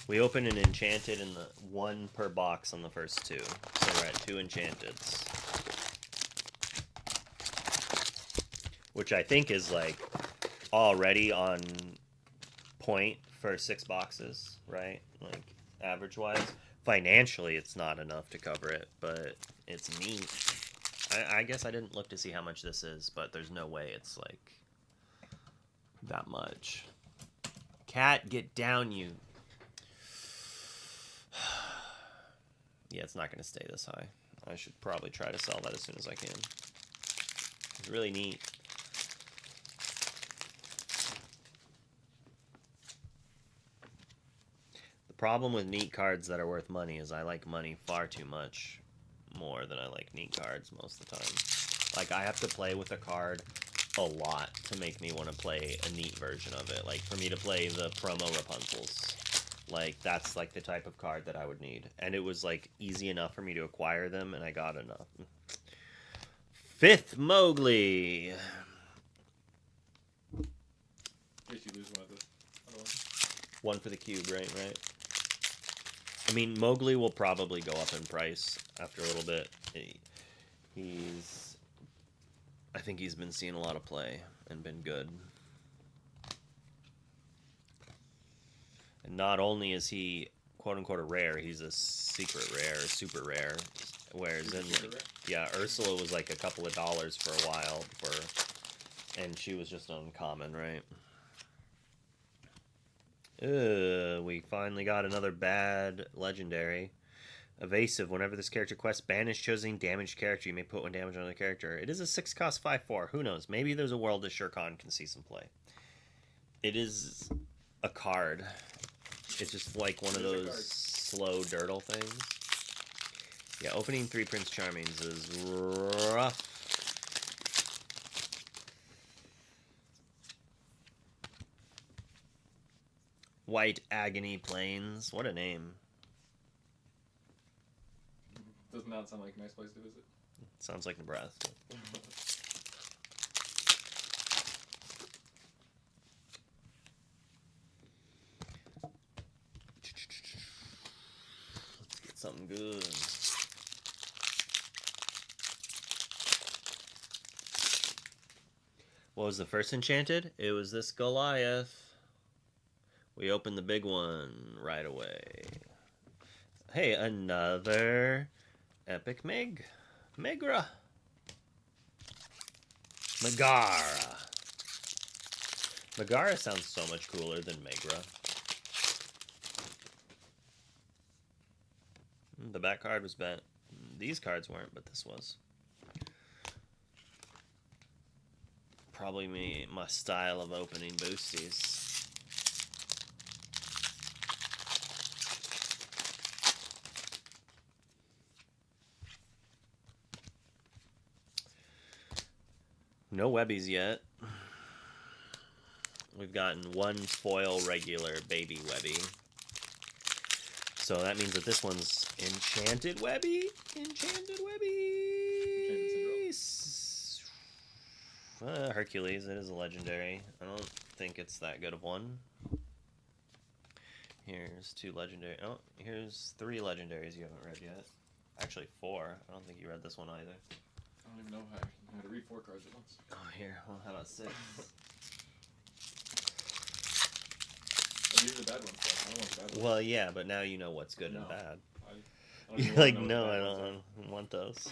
We opened an enchanted in the 1 per box on the first 2. So we're at 2 enchanteds. Which I think is like already on point for 6 boxes, right? Like average wise. Financially it's not enough to cover it, but it's neat. I guess I didn't look to see how much this is, but there's no way it's like that much. Cat, get down, you. Yeah, it's not going to stay this high. I should probably try to sell that as soon as I can. It's really neat. The problem with neat cards that are worth money is I like money far too much more than I like neat cards most of the time. Like, I have to play with a card a lot to make me want to play a neat version of it. Like, for me to play the promo Rapunzels. Like, that's like the type of card that I would need. And it was like easy enough for me to acquire them, and I got enough. 5th Mowgli. In case you lose one of the other ones. 1 for the cube, right? I mean, Mowgli will probably go up in price after a little bit. I think he's been seeing a lot of play and been good. And not only is he quote-unquote a rare, he's a secret rare, super rare. Whereas in, like, yeah, Ursula was like a couple of dollars for a while, and she was just uncommon, right? We finally got another bad legendary. Evasive. Whenever this character quests banish chosen damaged character, you may put 1 damage on another character. It is a 6 cost 5/4. Who knows? Maybe there's a world that Shurkan can see some play. It is a card. It's just like one of those slow dirtle things. Yeah, opening 3 Prince Charmings is rough. White Agony Plains. What a name. Does not sound like a nice place to visit. Sounds like Nebraska. Let's get something good. What was the first enchanted? It was this Goliath. We opened the big one right away. Hey, another Epic Megra. Megara. Megara sounds so much cooler than Megra. The back card was bent. These cards weren't, but this was. Probably my style of opening boosties. No Webbies yet. We've gotten one foil regular baby Webby. So that means that this one's Enchanted Webby. Enchanted Webby. Hercules, it is a legendary. I don't think it's that good of one. Here's 2 legendary. Oh, here's 3 legendaries you haven't read yet. Actually, 4. I don't think you read this one either. I don't even know how to read 4 cards at once. Oh, here. Well, how about 6? These are the bad ones. I don't want the bad ones. Well, yeah, but now you know what's good and No. bad. I don't You're even wanna like, know what no, the I bad ones don't want those.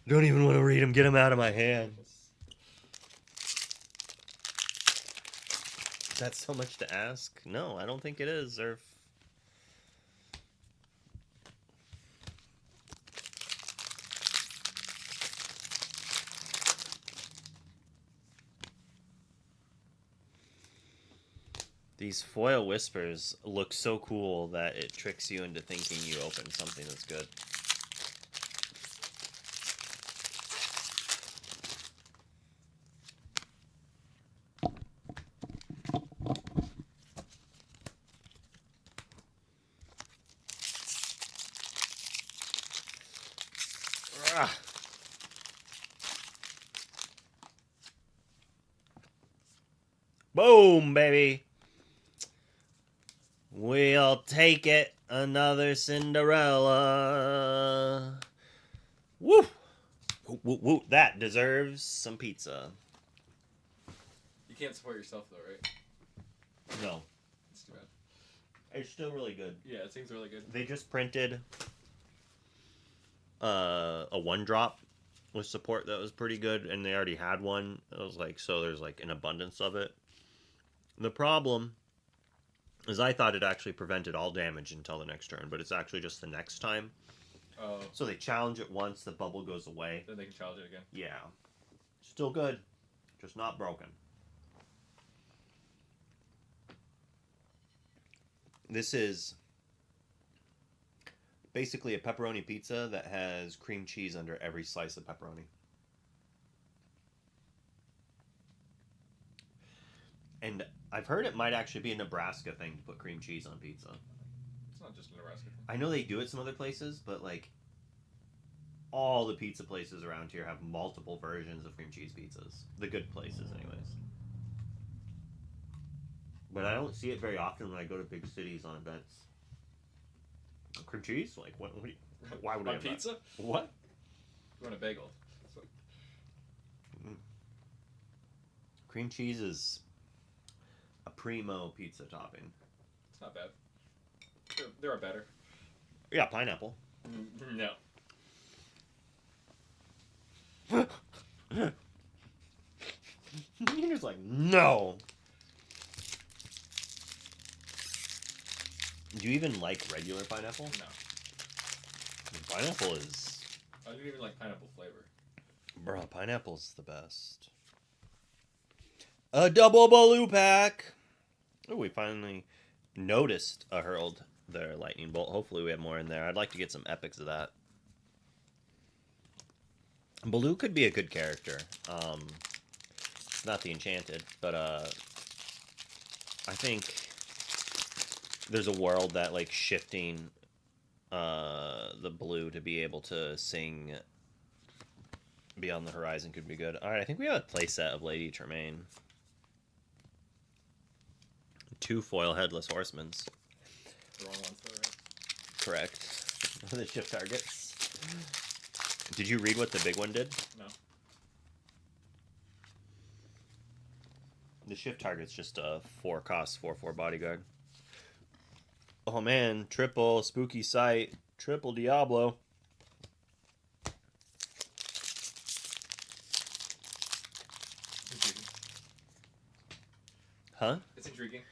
Don't even want to read them. Get them out of my are. hand. That's so much to ask. No, I don't think it is, Zerf. These foil whispers look so cool that it tricks you into thinking you opened something that's good. Ah. Boom, baby. We'll take it. Another Cinderella. Woo! Woo, woo, woo. That deserves some pizza. You can't support yourself though, right? No. It's too bad. It's still really good. Yeah, it seems really good. They just printed a 1-drop with support that was pretty good, and they already had one. It was like, so there's like an abundance of it. The problem is I thought it actually prevented all damage until the next turn, but it's actually just the next time. Oh. So they challenge it once, the bubble goes away. Then they can challenge it again. Yeah. Still good, just not broken. This is basically a pepperoni pizza that has cream cheese under every slice of pepperoni. And I've heard it might actually be a Nebraska thing to put cream cheese on pizza. It's not just a Nebraska thing. I know they do it some other places, but like all the pizza places around here have multiple versions of cream cheese pizzas. The good places, anyways. But I don't see it very often when I go to big cities on events. Cream cheese? Like, what why would I On have that? pizza? What? You want a bagel? Cream cheese is a primo pizza topping. It's not bad. There are better. Yeah, pineapple. No. You're just like, no. Do you even like regular pineapple? No. Pineapple is... I don't even like pineapple flavor. Bro, pineapple's the best. A double Baloo pack! Oh, we finally noticed a hurled their lightning bolt. Hopefully we have more in there. I'd like to get some epics of that. Baloo could be a good character. Not the enchanted, but I think there's a world that like shifting the blue to be able to sing Beyond the Horizon could be good. Alright, I think we have a playset of Lady Tremaine. 2 foil headless horsemans. The wrong ones though, right? Correct. The shift targets. Did you read what the big one did? No. The shift target's just a 4-cost 4/4 bodyguard. Oh man, triple spooky sight, triple Diablo. Intriguing. Huh? It's intriguing.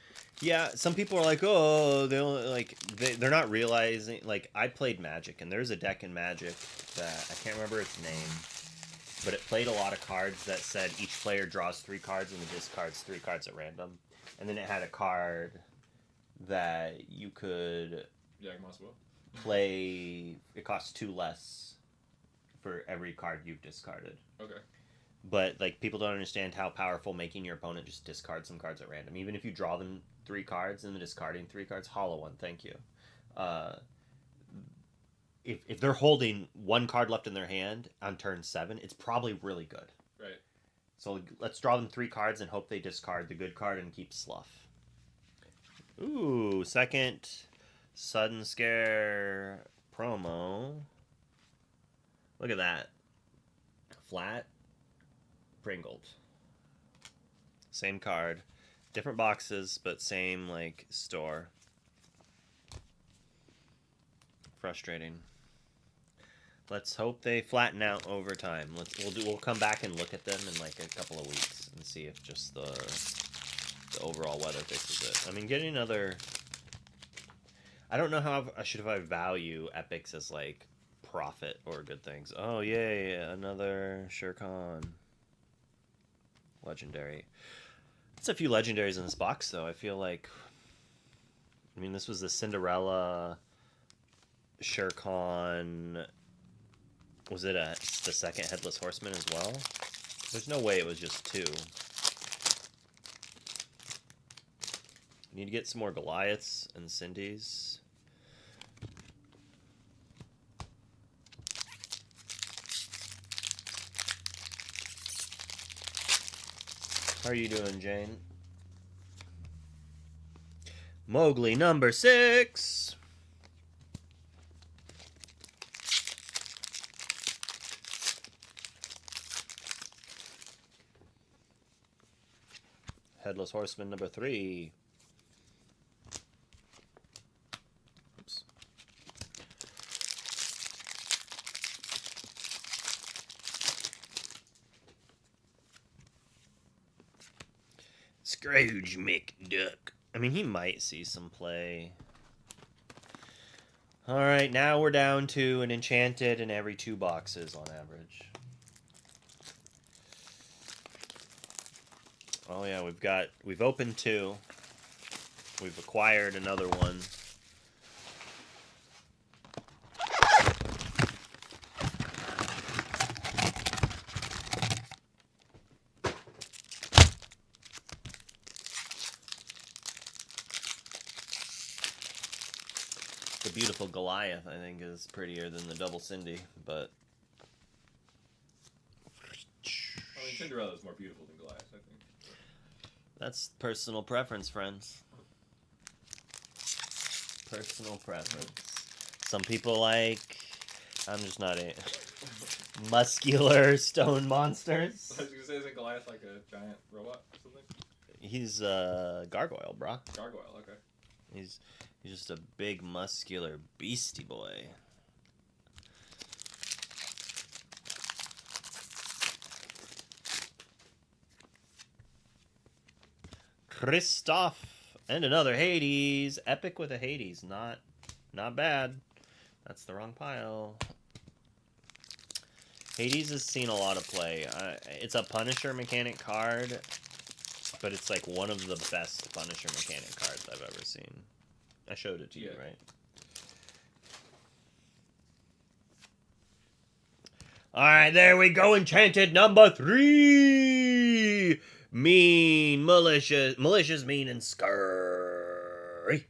Yeah, some people are like, oh, they only, like they're not realizing. Like, I played Magic, and there's a deck in Magic that I can't remember its name, but it played a lot of cards that said each player draws 3 cards and discards 3 cards at random, and then it had a card that you could play. It costs 2 less for every card you've discarded. Okay. But like people don't understand how powerful making your opponent just discard some cards at random. Even if you draw them 3 cards and then discarding 3 cards, hollow one, thank you. Uh, if they're holding 1 card left in their hand on turn 7, it's probably really good. Right. So let's draw them 3 cards and hope they discard the good card and keep Slough. Ooh, second Sudden Scare promo. Look at that. Flat. Pringled. Same card. Different boxes, but same, like, store. Frustrating. Let's hope they flatten out over time. We'll come back and look at them in like a couple of weeks and see if just the overall weather fixes it. I mean, getting another. I don't know how if I value epics as like profit or good things. Oh yay, another Shurkan. Legendary. It's a few legendaries in this box though. I feel like. I mean, this was the Cinderella. Shurkan. Was it the second Headless Horseman as well? There's no way it was just 2. Need to get some more Goliaths and Cindy's. How are you doing, Jane? Mowgli number 6. Headless Horseman number 3. Oops. Scrooge McDuck. I mean, he might see some play. Alright, now we're down to an enchanted in every 2 boxes on average. Oh yeah, we've opened 2. We've acquired another one. The beautiful Goliath, I think, is prettier than the double Cindy, but I mean, Cinderella's more beautiful than Goliath, I think. that's personal preference, friends. Personal preference. Some people like... I'm just not a... muscular stone monsters. I was gonna say, isn't Goliath like a giant robot or something? He's gargoyle, brah. Gargoyle, okay. He's just a big, muscular beastie boy. Kristoff and another Hades. Epic with a Hades. Not bad. That's the wrong pile. Hades has seen a lot of play. It's a Punisher mechanic card, but it's like one of the best Punisher mechanic cards I've ever seen. I showed it to you, right? Alright, there we go. Enchanted number 3. Mean, malicious, mean, and scurry.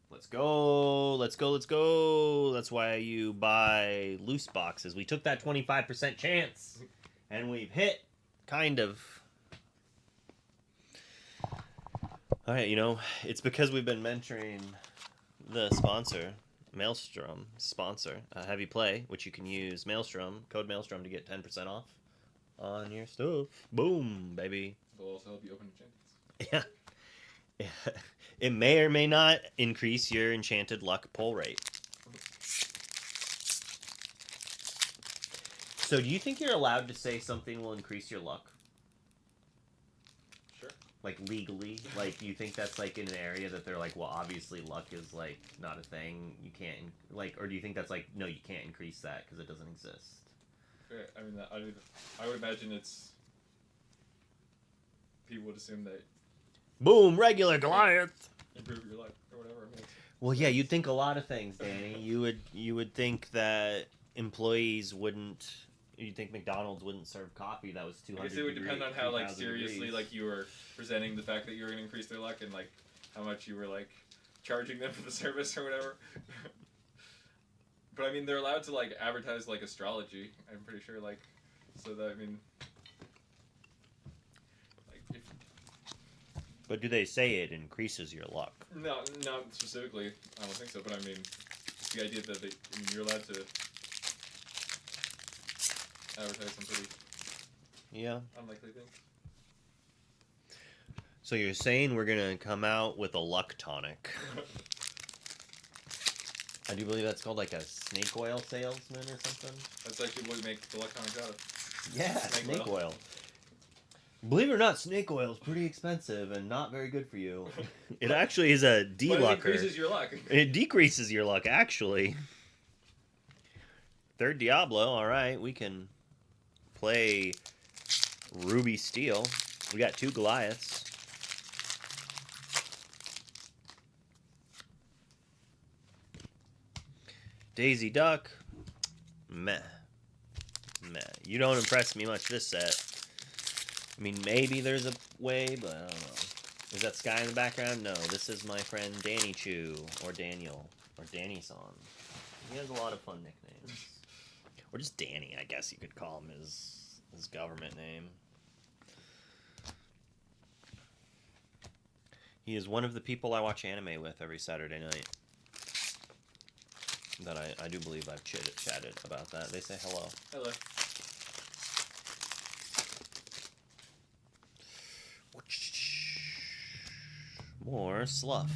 Let's go. Let's go. Let's go. That's why you buy loose boxes. We took that 25% chance, and we've hit, kind of. All right, you know, it's because we've been mentoring the sponsor, Maelstrom sponsor, Heavy Play, which you can use Maelstrom, code Maelstrom to get 10% off on your stuff. Boom, baby. It'll also help you open enchantments. Yeah. It may or may not increase your enchanted luck pull rate. So do you think you're allowed to say something will increase your luck? Sure. Like legally? Like, do you think that's like in an area that they're like, well, obviously luck is like not a thing. You can't, like, or do you think that's like, no, you can't increase that because it doesn't exist? I mean, I would imagine it's... People would assume that... Boom, regular Goliath! Improve your luck, or whatever it means. Well, yeah, you'd think a lot of things, Danny. You would think that employees wouldn't, you'd think McDonald's wouldn't serve coffee that was 200. I guess it would depend on how like 2,000 seriously degrees. like you were presenting the fact that you were going to increase their luck and like how much you were like charging them for the service or whatever. But I mean, they're allowed to like advertise like astrology. I'm pretty sure like, so that I mean, like if But do they say it increases your luck? no, not specifically. I don't think so. But I mean, the idea that you're allowed to advertise some pretty Yeah. unlikely things. So you're saying we're gonna come out with a luck tonic? I do believe that's called like a snake oil salesman or something. That's actually what we make the electronics out of. Yeah, Snake snake oil. oil. Believe it or not, snake oil is pretty expensive and not very good for you. It actually is a But it de-lucker. increases your luck. It decreases your luck, actually. Third Diablo, alright, we can play Ruby Steel. We got 2 Goliaths. Daisy Duck. Meh. Meh. You don't impress me much this set. I mean, maybe there's a way, but I don't know. Is that Sky in the background? No, this is my friend Danny Chu, or Daniel, or Danny-san. He has a lot of fun nicknames. Or just Danny, I guess you could call him his government name. He is one of the people I watch anime with every Saturday night. That I do believe I've chatted about that. They say hello. Hello. More Slough.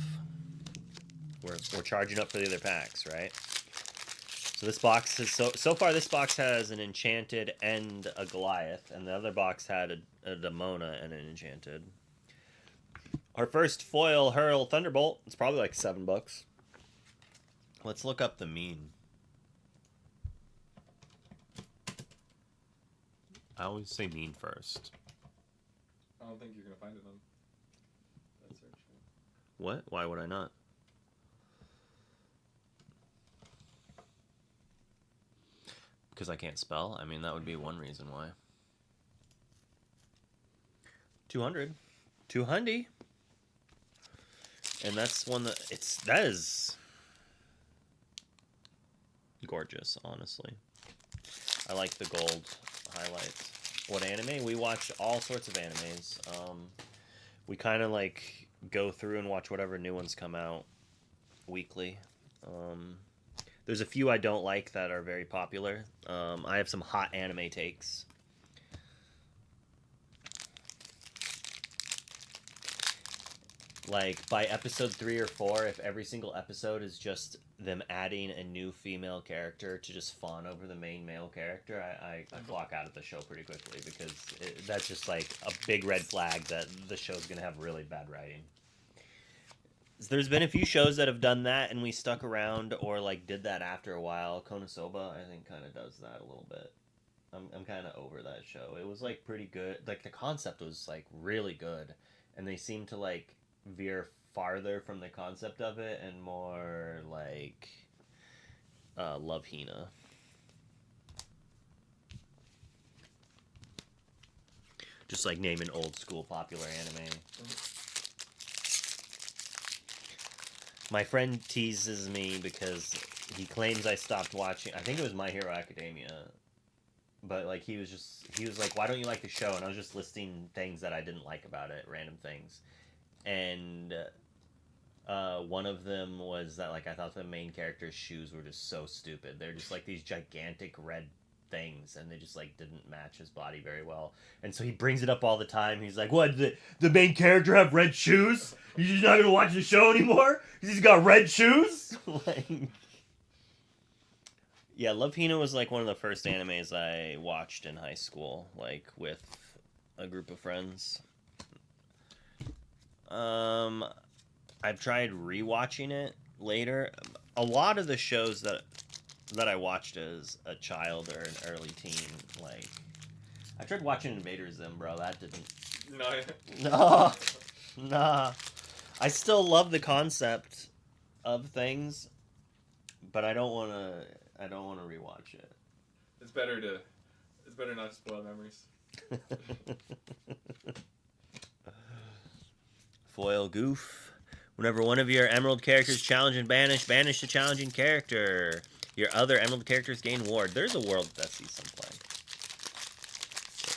We're charging up for the other packs, right? So this box is so far this box has an enchanted and a Goliath, and the other box had a Demona and an enchanted. Our first foil Hurl Thunderbolt. It's probably like $7. Let's look up the mean. I always say mean first. I don't think you're gonna find it on that search. What? Why would I not? Because I can't spell? I mean, that would be one reason why. 200. 200. And that's one that that is gorgeous, honestly. I like the gold highlights. What anime? We watch all sorts of animes. We kind of like go through and watch whatever new ones come out weekly. There's a few I don't like that are very popular. I have some hot anime takes. Like, by episode 3 or 4, if every single episode is just them adding a new female character to just fawn over the main male character, I clock out of the show pretty quickly, because that's just, like, a big red flag that the show's gonna have really bad writing. There's been a few shows that have done that, and we stuck around, or, like, did that after a while. Konosuba, I think, kind of does that a little bit. I'm kind of over that show. It was, like, pretty good. Like, the concept was, like, really good, and they seemed to, like, veer farther from the concept of it and more like Love Hina. Just like name an old school popular anime. My friend teases me because he claims I stopped watching. I think it was My Hero Academia. But like he was like, why don't you like the show? And I was just listing things that I didn't like about it, random things. And one of them was that, like, I thought the main character's shoes were just so stupid. They're just, like, these gigantic red things, and they just, like, didn't match his body very well. And so he brings it up all the time. He's like, what, the main character have red shoes? You're just not going to watch the show anymore? Because he's got red shoes? Like... Yeah, Love Hina was, like, one of the first animes I watched in high school, like, with a group of friends. I've tried rewatching it later. A lot of the shows that I watched as a child or an early teen, like, I tried watching Invader Zim, bro. That didn't. Nah. I still love the concept of things, but I don't want to rewatch it. It's better to It's better not to spoil memories. Foil goof. Whenever one of your Emerald characters challenge and banish the challenging character. Your other Emerald characters gain ward. There's a world that sees some play.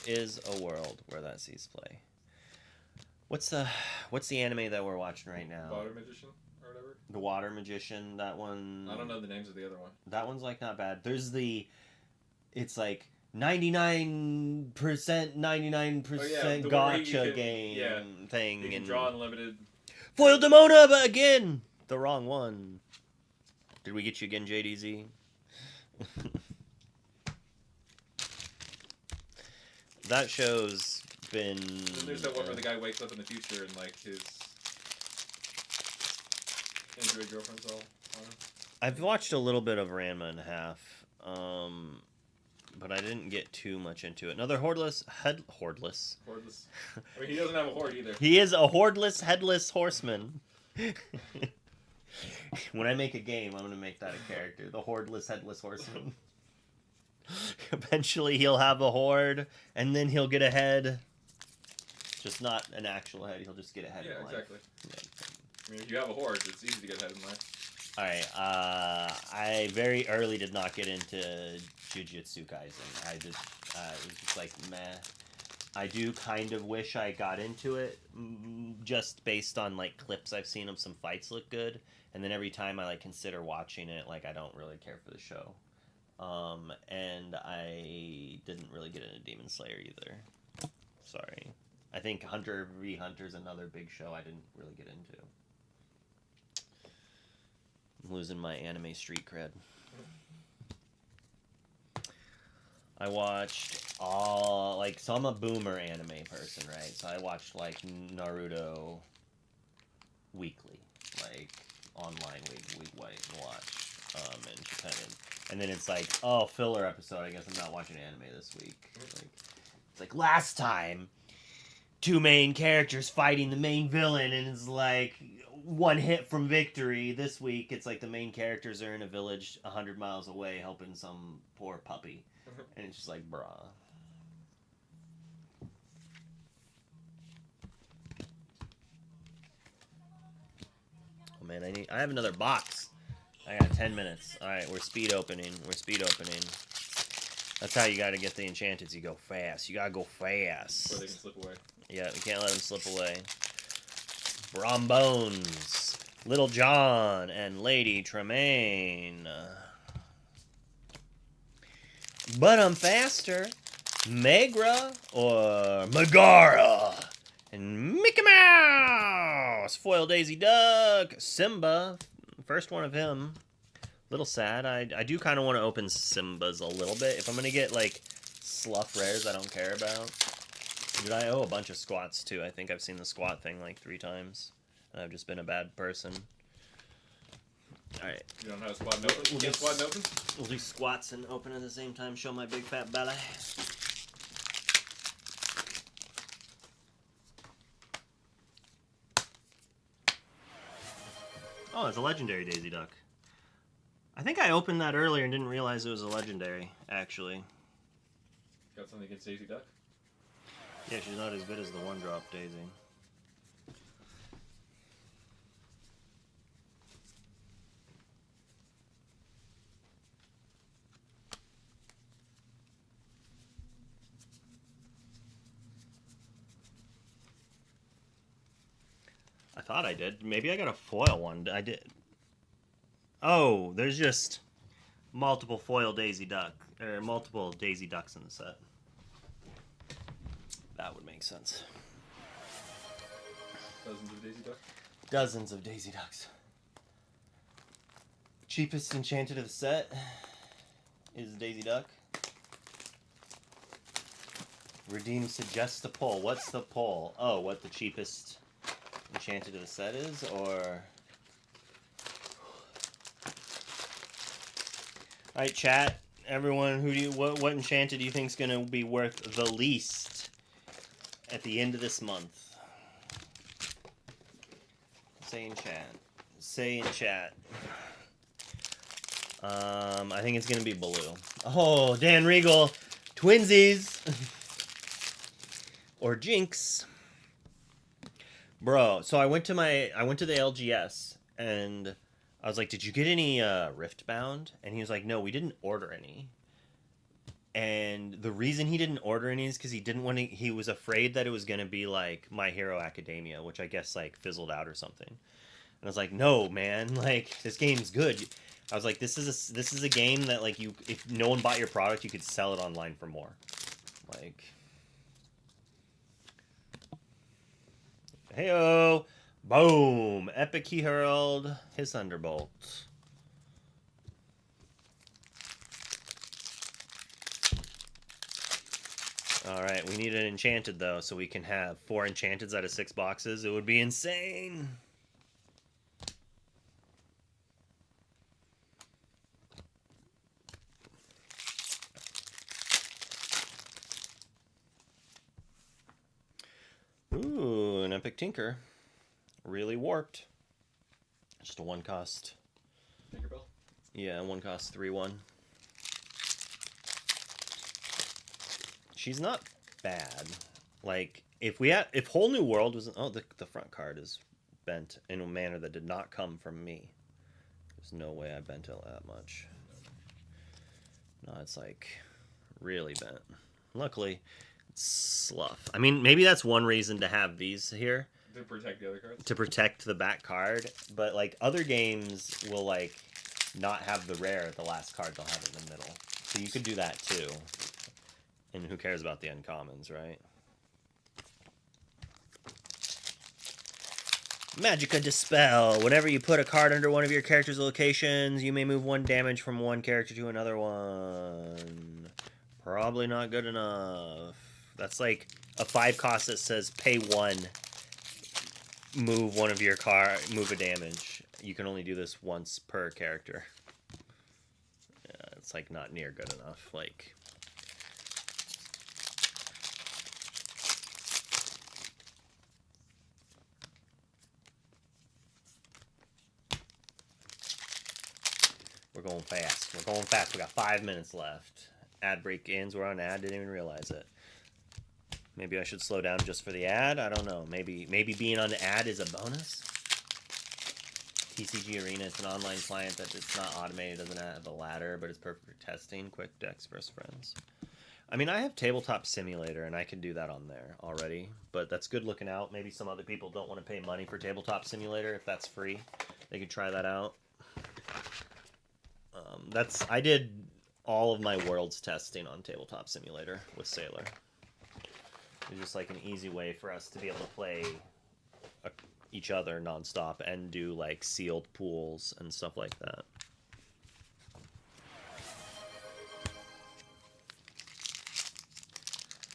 There is a world where that sees play. What's the anime that we're watching right now? Water Magician or whatever. The Water Magician. That one. I don't know the names of the other one. That one's like not bad. There's the. It's like 99%, 99% gotcha game thing. You can and draw unlimited. Foil Demona, but again, the wrong one. Did we get you again, JDZ? That show's been. There's that one where the guy wakes up in the future and like his android girlfriend's all on him. I've watched a little bit of Ranma and a half, but I didn't get too much into it. Another hordeless. Hordeless. I mean, he doesn't have a horde either. He is a hordeless, headless horseman. When I make a game, I'm going to make that a character. The hordeless, headless horseman. Eventually, he'll have a horde, and then he'll get a head. Just not an actual head. He'll just get a head in life. Exactly. Yeah. I mean, if you have a horde, it's easy to get ahead in life. Alright, I very early did not get into Jujutsu Kaisen. It was just like, meh. I do kind of wish I got into it, just based on, like, clips I've seen of some fights look good, and then every time I, like, consider watching it, like, I don't really care for the show. And I didn't really get into Demon Slayer either. Sorry. I think Hunter v. Hunter's another big show I didn't really get into. I'm losing my anime street cred. I watched so I'm a boomer anime person, right? So I watched, like, Naruto weekly, like, online week watch, and Shippuden. And then it's like, oh, filler episode, I guess I'm not watching anime this week. It's like last time, two main characters fighting the main villain, and it's like one hit from victory. This week, it's like the main characters are in a village 100 miles away helping some poor puppy. And it's just like, bruh. Oh man, I have another box. I got 10 minutes. Alright, we're speed opening. That's how you gotta get the enchanteds. You go fast. You gotta go fast. Or they can slip away. Yeah, we can't let them slip away. Brombones, Little John, and Lady Tremaine. But I'm faster. Megra or Megara. And Mickey Mouse. Foil Daisy Duck. Simba. First one of him. Little sad. I do kind of want to open Simba's a little bit. If I'm going to get, like, slough rares I don't care about. Dude, I owe a bunch of squats, too. I think I've seen the squat thing, like, 3 times. And I've just been a bad person. Alright. You don't know how to squat and open? We'll You can't squat and open? We'll do squats and open at the same time. Show my big fat belly. Oh, it's a legendary Daisy Duck. I think I opened that earlier and didn't realize it was a legendary, actually. Got something against Daisy Duck? Yeah, she's not as good as the one-drop Daisy. I thought I did. Maybe I got a foil one. I did. Oh, there's just multiple foil Daisy Duck, or multiple Daisy Ducks in the set. That would make sense. Dozens of Daisy Duck? Dozens of Daisy Ducks. Cheapest enchanted of the set is Daisy Duck. Redeem suggests a poll. What's the poll? Oh, what the cheapest enchanted of the set is, or... Alright, chat. Everyone, what enchanted do you think is going to be worth the least at the end of this month? Say in chat. Say in chat. I think it's going to be blue. Oh, Dan Regal. Twinsies. Or Jinx. Bro, so I went to the LGS and I was like, "Did you get any Riftbound?" And he was like, "No, we didn't order any." And the reason he didn't order any is because he was afraid that it was going to be like My Hero Academia, which I guess like fizzled out or something. And I was like, "No, man, like this game's good." I was like, "This is a game that like if no one bought your product, you could sell it online for more." Like, heyo, boom, epic he hurled his thunderbolt. Alright, we need an enchanted, though, so we can have 4 enchanteds out of 6 boxes. It would be insane! Ooh, an epic tinker. Really warped. Just a 1 cost. Tinkerbell? Yeah, 1 cost 3/1. She's not bad. Like, if Whole New World was... Oh, the front card is bent in a manner that did not come from me. There's no way I bent it that much. No, it's like really bent. Luckily, it's slough. I mean, maybe that's one reason to have these here. To protect the other cards? To protect the back card. But, like, other games will, like, not have the rare at the last card. They'll have it in the middle. So you could do that, too. And who cares about the uncommons, right? Magica Dispel. Whenever you put a card under one of your character's locations, you may move 1 damage from one character to another one. Probably not good enough. That's like a 5 cost that says pay 1, move one of your move a damage. You can only do this once per character. Yeah, it's like not near good enough. Like, we're going fast. We're going fast. We got 5 minutes left. Ad break ends. We're on ad. Didn't even realize it. Maybe I should slow down just for the ad. I don't know. Maybe being on the ad is a bonus. TCG Arena. It's an online client that it's not automated. Doesn't have a ladder, but it's perfect for testing. Quick decks versus friends. I mean, I have Tabletop Simulator, and I can do that on there already. But that's good looking out. Maybe some other people don't want to pay money for Tabletop Simulator. If that's free, they could try that out. I did all of my worlds testing on Tabletop Simulator with Sailor. It's just like an easy way for us to be able to play each other nonstop and do like sealed pools and stuff like that.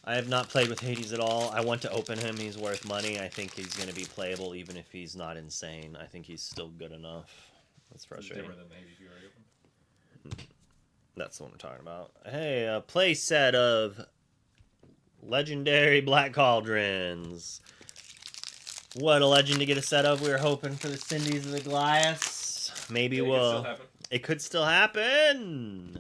I have not played with Hades at all. I want to open him. He's worth money. I think he's going to be playable even if he's not insane. I think he's still good enough. That's frustrating. It's different than the Hades you already opened. That's the one we're talking about. Hey, a play set of legendary Black Cauldrons. What a legend to get a set of. We were hoping for the Cindy's of the Goliaths. Maybe Yeah, it could still happen.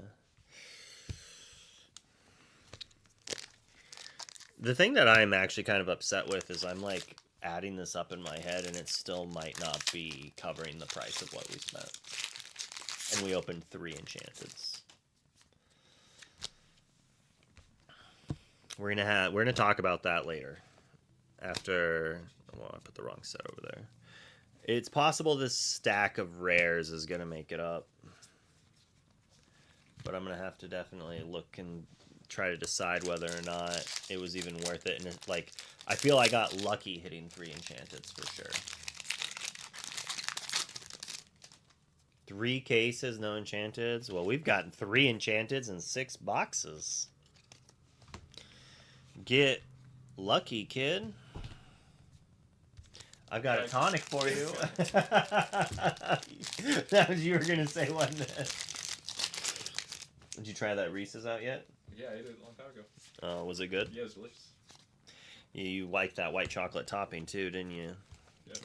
The thing that I'm actually kind of upset with is I'm like adding this up in my head and it still might not be covering the price of what we spent. And we opened 3 enchanteds. We're gonna talk about that later. After, well, I put the wrong set over there. It's possible this stack of rares is gonna make it up, but I'm gonna have to definitely look and try to decide whether or not it was even worth it. And like, I feel I got lucky hitting 3 enchanteds for sure. 3 cases, no enchanteds. Well, we've gotten 3 enchanteds in 6 boxes. Get lucky, kid. I've got a tonic for you. That was you were gonna say, wasn't it? Did you try that Reese's out yet? Yeah, I ate it a long time ago. Oh, was it good? Yeah, it was delicious. Yeah, you liked that white chocolate topping too, didn't you? Yeah.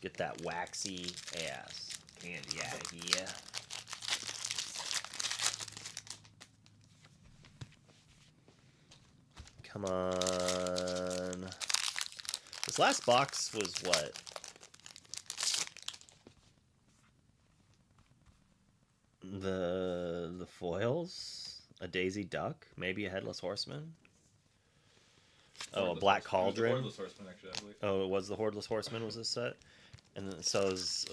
Get that waxy ass candy out of here. Come on. This last box was what? The foils? A Daisy Duck? Maybe a Headless Horseman? Oh, a Black Cauldron? It was the Hordeless Horseman, actually, I believe. Oh, it was the Hordeless Horseman, was this set? And then, so is...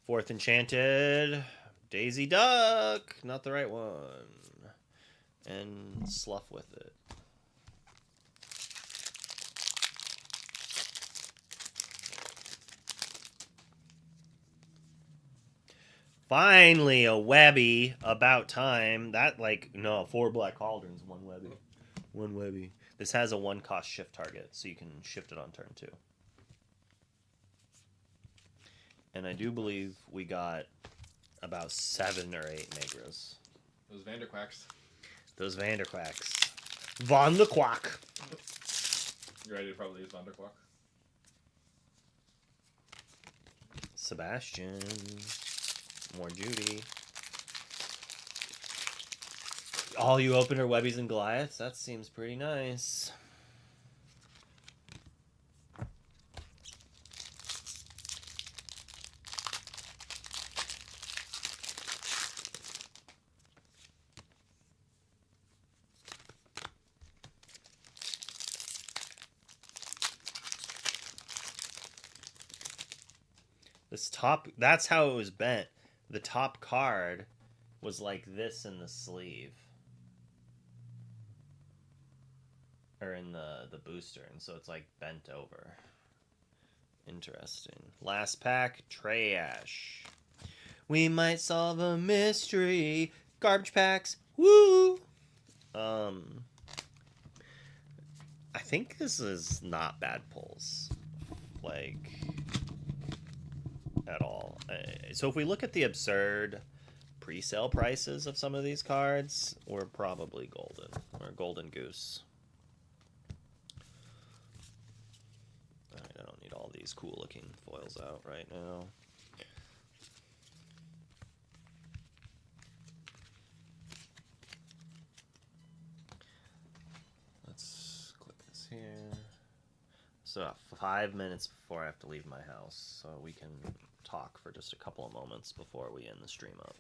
Fourth Enchanted. Daisy Duck! Not the right one. And Slough with it. Finally, a Webby. About time. That, like, no, 4 Black Cauldrons, 1 Webby. 1 Webby. This has a 1-cost shift target, so you can shift it on turn 2. And I do believe we got about 7 or 8 Negros. Those Vanderquacks. Those Vanderquacks. Von the Quack. You ready to probably use Vanderquack? Sebastian. More Judy. All you opened are Webbies and Goliaths? That seems pretty nice. This top, that's how it was bent. The top card was like this in the sleeve. Or in the booster, and so it's like bent over. Interesting. Last pack, trash. We might solve a mystery. Garbage packs. Woo! I think this is not bad pulls. Like, at all. So if we look at the absurd pre-sale prices of some of these cards, we're probably golden. Or golden goose. Alright, I don't need all these cool looking foils out right now. Let's click this here. So 5 minutes before I have to leave my house, so we can talk for just a couple of moments before we end the stream up.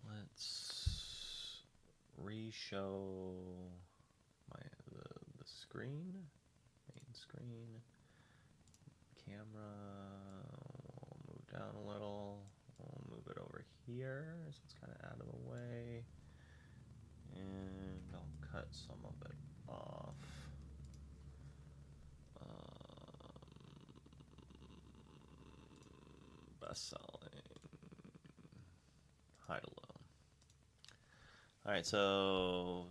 Let's re-show the screen, main screen, camera. We'll move down a little. We'll move it over here so it's kind of out of the way. And I'll cut some of it off. Best selling. Hide alone. Alright, so...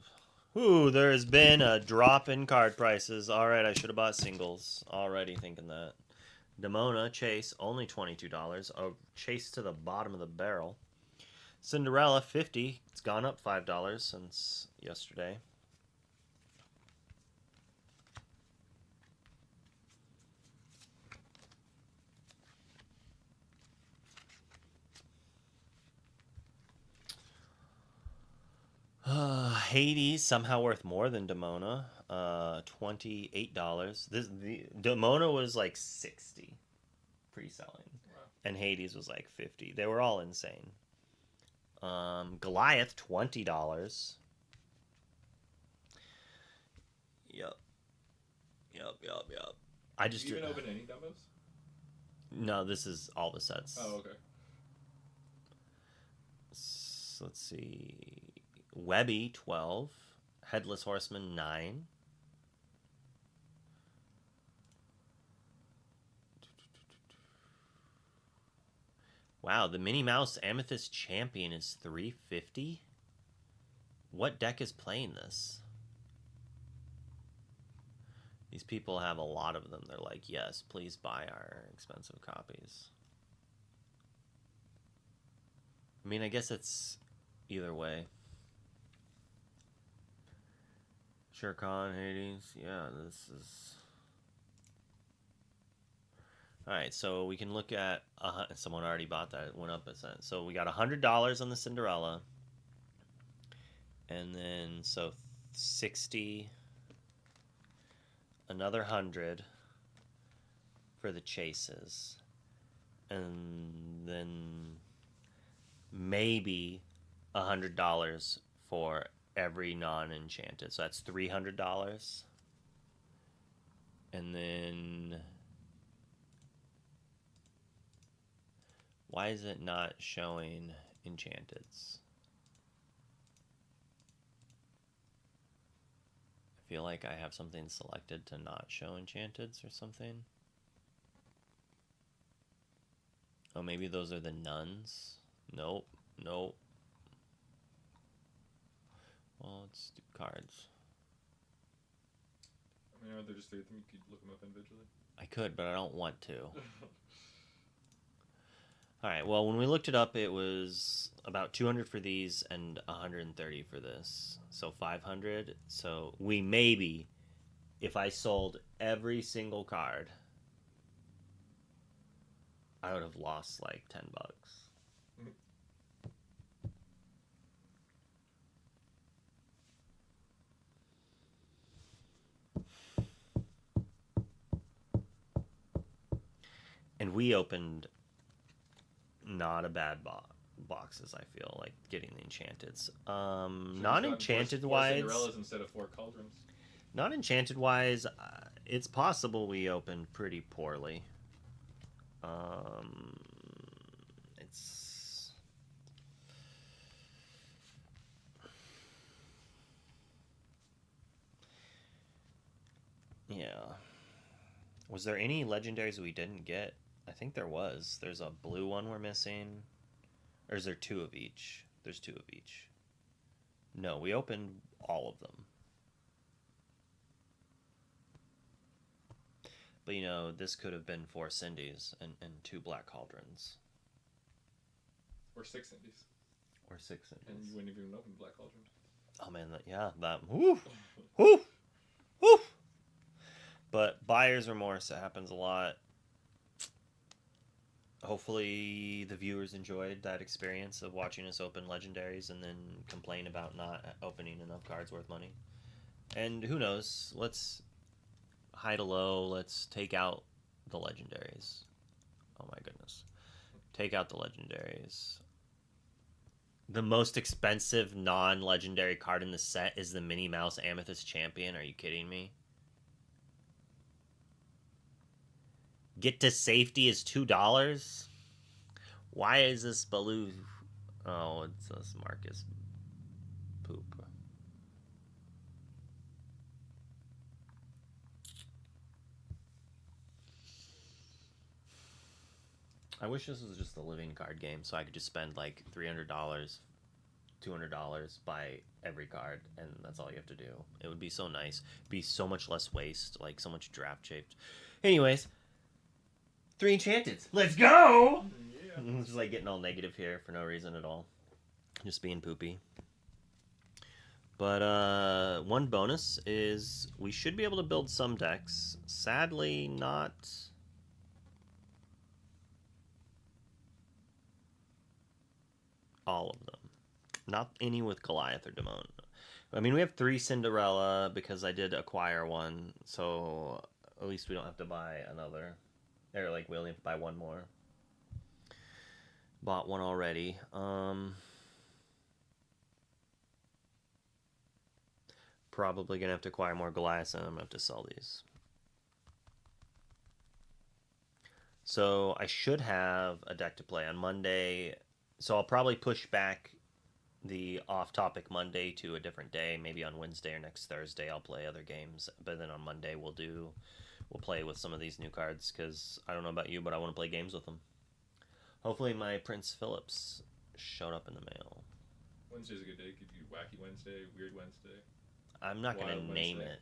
Ooh, there's been a drop in card prices. Alright, I should have bought singles. Already thinking that. Demona, Chase, only $22. A Chase to the bottom of the barrel. Cinderella, $50. It's gone up $5 since yesterday. Hades, somehow worth more than Demona. $28. Demona was like $60 pre-selling. Wow. And Hades was like $50. They were all insane. Goliath, $20. Yep. I just did you even open any dumbos? No, this is all the sets. Oh, okay. So, let's see. Webby, 12. Headless Horseman, 9. Wow, the Minnie Mouse Amethyst Champion is $350. What deck is playing this? These people have a lot of them. They're like, yes, please buy our expensive copies. I mean, I guess it's either way. Sure, Khan, Hades. Yeah, this is... All right, so we can look at someone already bought that. It went up a cent. So we got $100 on the Cinderella, and then so 60, another 100 for the chases, and then maybe $100 for every non-enchanted. So that's $300, and then. Why is it not showing enchanteds? I feel like I have something selected to not show enchanteds or something. Oh, maybe those are the nuns? Nope, nope. Well, let's do cards. I mean, are there just 3 of them? You could look them up individually. I could, but I don't want to. Alright, well, when we looked it up, it was about 200 for these and 130 for this. So 500. So we maybe, if I sold every single card, I would have lost like $10. And we opened not a bad boxes, I feel like getting the enchanteds. Non-enchanted wise, Cinderellas instead of 4 cauldrons. Non-enchanted wise, it's possible we opened pretty poorly. It's yeah. Was there any legendaries we didn't get? I think there was. There's a blue one we're missing. Or is there 2 of each? There's 2 of each. No, we opened all of them. But you know, this could have been 4 Cindy's and 2 Black Cauldrons. Or 6 Cindy's. Or 6 Cindy's. And you wouldn't even open Black Cauldron. Oh man, that woo, woo, woo. But buyer's remorse, it happens a lot. Hopefully the viewers enjoyed that experience of watching us open legendaries and then complain about not opening enough cards worth money. And who knows, let's hide a low, let's take out the legendaries. Oh my goodness. Take out the legendaries. The most expensive non-legendary card in the set is the Minnie Mouse Amethyst Champion. Are you kidding me? Get to safety is $2? Why is this Baloo? Oh, it's this Marcus poop. I wish this was just a living card game so I could just spend like $300, $200, buy every card, and that's all you have to do. It would be so nice. It'd be so much less waste, like so much draft shaped. Anyways, 3 enchanteds. Let's go! Yeah. I'm just like getting all negative here for no reason at all. Just being poopy. But one bonus is we should be able to build some decks. Sadly, not all of them. Not any with Goliath or Damon. I mean, we have 3 Cinderella because I did acquire one, so at least we don't have to buy another. Or, like, we only have to buy one more. Bought one already. Probably gonna have to acquire more Goliaths, and I'm gonna have to sell these. So I should have a deck to play on Monday. So I'll probably push back the off-topic Monday to a different day. Maybe on Wednesday or next Thursday I'll play other games. But then on Monday we'll play with some of these new cards because I don't know about you, but I want to play games with them. Hopefully my Prince Phillips showed up in the mail. Wednesday's a good day. Could do Wacky Wednesday, Weird Wednesday. I'm not going to name it.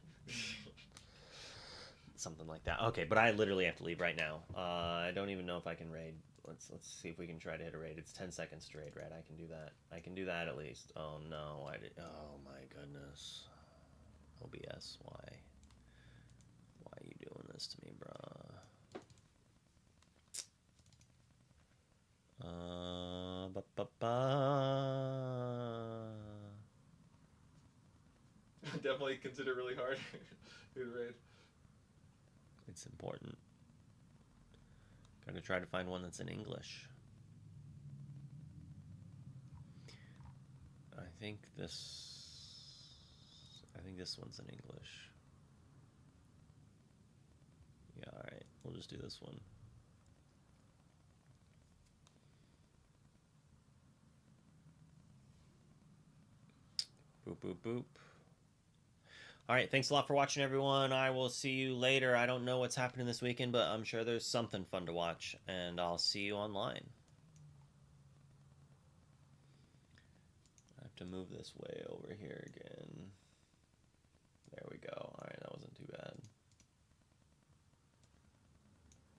Something like that. Okay, but I literally have to leave right now. I don't even know if I can raid. Let's see if we can try to hit a raid. It's 10 seconds to raid, right? I can do that. I can do that at least. Oh no, oh my goodness. OBS, why? Why are you doing this to me, bruh? Ba, ba, ba. Definitely consider really hard who to raid. It's important. Gotta try to find one that's in English. I think this one's in English. Yeah, alright. We'll just do this one. Boop, boop, boop. Alright, thanks a lot for watching, everyone. I will see you later. I don't know what's happening this weekend, but I'm sure there's something fun to watch, and I'll see you online. I have to move this way over here again. There we go. Alright, that wasn't too bad.